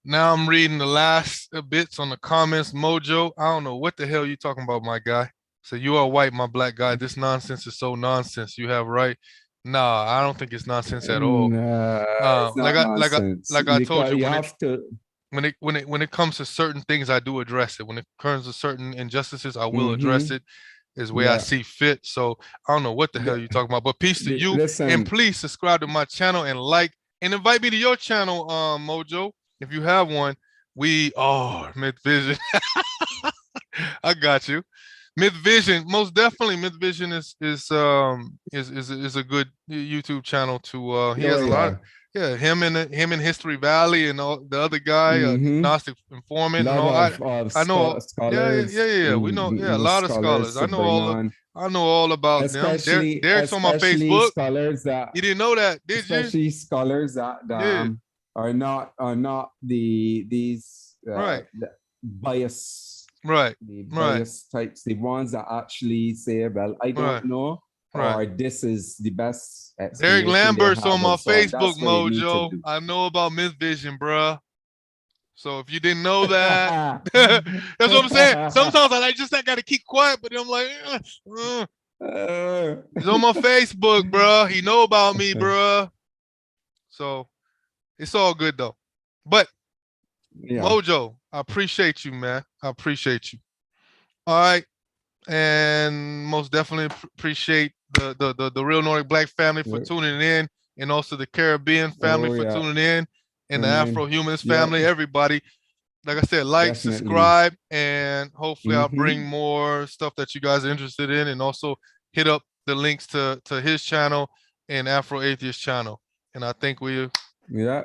Now I'm reading the last bits on the comments. Mojo, I don't know what the hell you talking about, my guy. So you are white, my black guy. This nonsense is so nonsense. You have right. Nah, I don't think it's nonsense at all. It's not nonsense Like I told because you, you have to. when it comes to certain things, I do address it. When it comes to certain injustices, I will address Mm-hmm. it as way I Yeah. see fit. So I don't know what the hell you're talking about. But peace to you, and Listen. please subscribe to my channel and like and invite me to your channel, Mojo, if you have one. Myth Vision. I got you. Myth Vision, most definitely. Myth Vision is a good YouTube channel to. He Oh has a lot. yeah. Yeah, him in History Valley and all the other guy, Mm-hmm. agnostic informant and Lot all. of I know. scholars, We know. Yeah, a lot of scholars scholars. to bring on, I know all about them. Derek's on my especially Facebook. scholars that You didn't know that, did you? especially scholars that Yeah. are not Right. bias Right. the Right. bias types, the ones that actually say, well, I Right. don't know, Right. or this is the best Derek explanation they Lambert's on have, my and so on. Facebook, That's what you need to Mojo. do. I know about Myth Vision, bruh. So if you didn't know that, that's what I'm saying. Sometimes I gotta keep quiet, but I'm like, he's on my Facebook, bruh. He know about me, bruh. So it's all good though. But Yeah. Mojo, I appreciate you, man. I appreciate you. All right. And most definitely appreciate the real Nordic Black family for tuning in, and also the Caribbean family Oh for yeah. tuning in, and the And Afro then, Humans yep, family, everybody. Like I said, like, definitely. subscribe, and hopefully I'll bring Mm-hmm. more stuff that you guys are interested in, and also hit up the links to his channel and Afro Atheist channel. And I think we Yeah.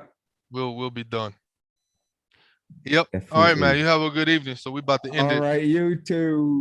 we'll be done. Yep. All right, man. Definitely. You have a good evening. So we about to end All it. right, you too.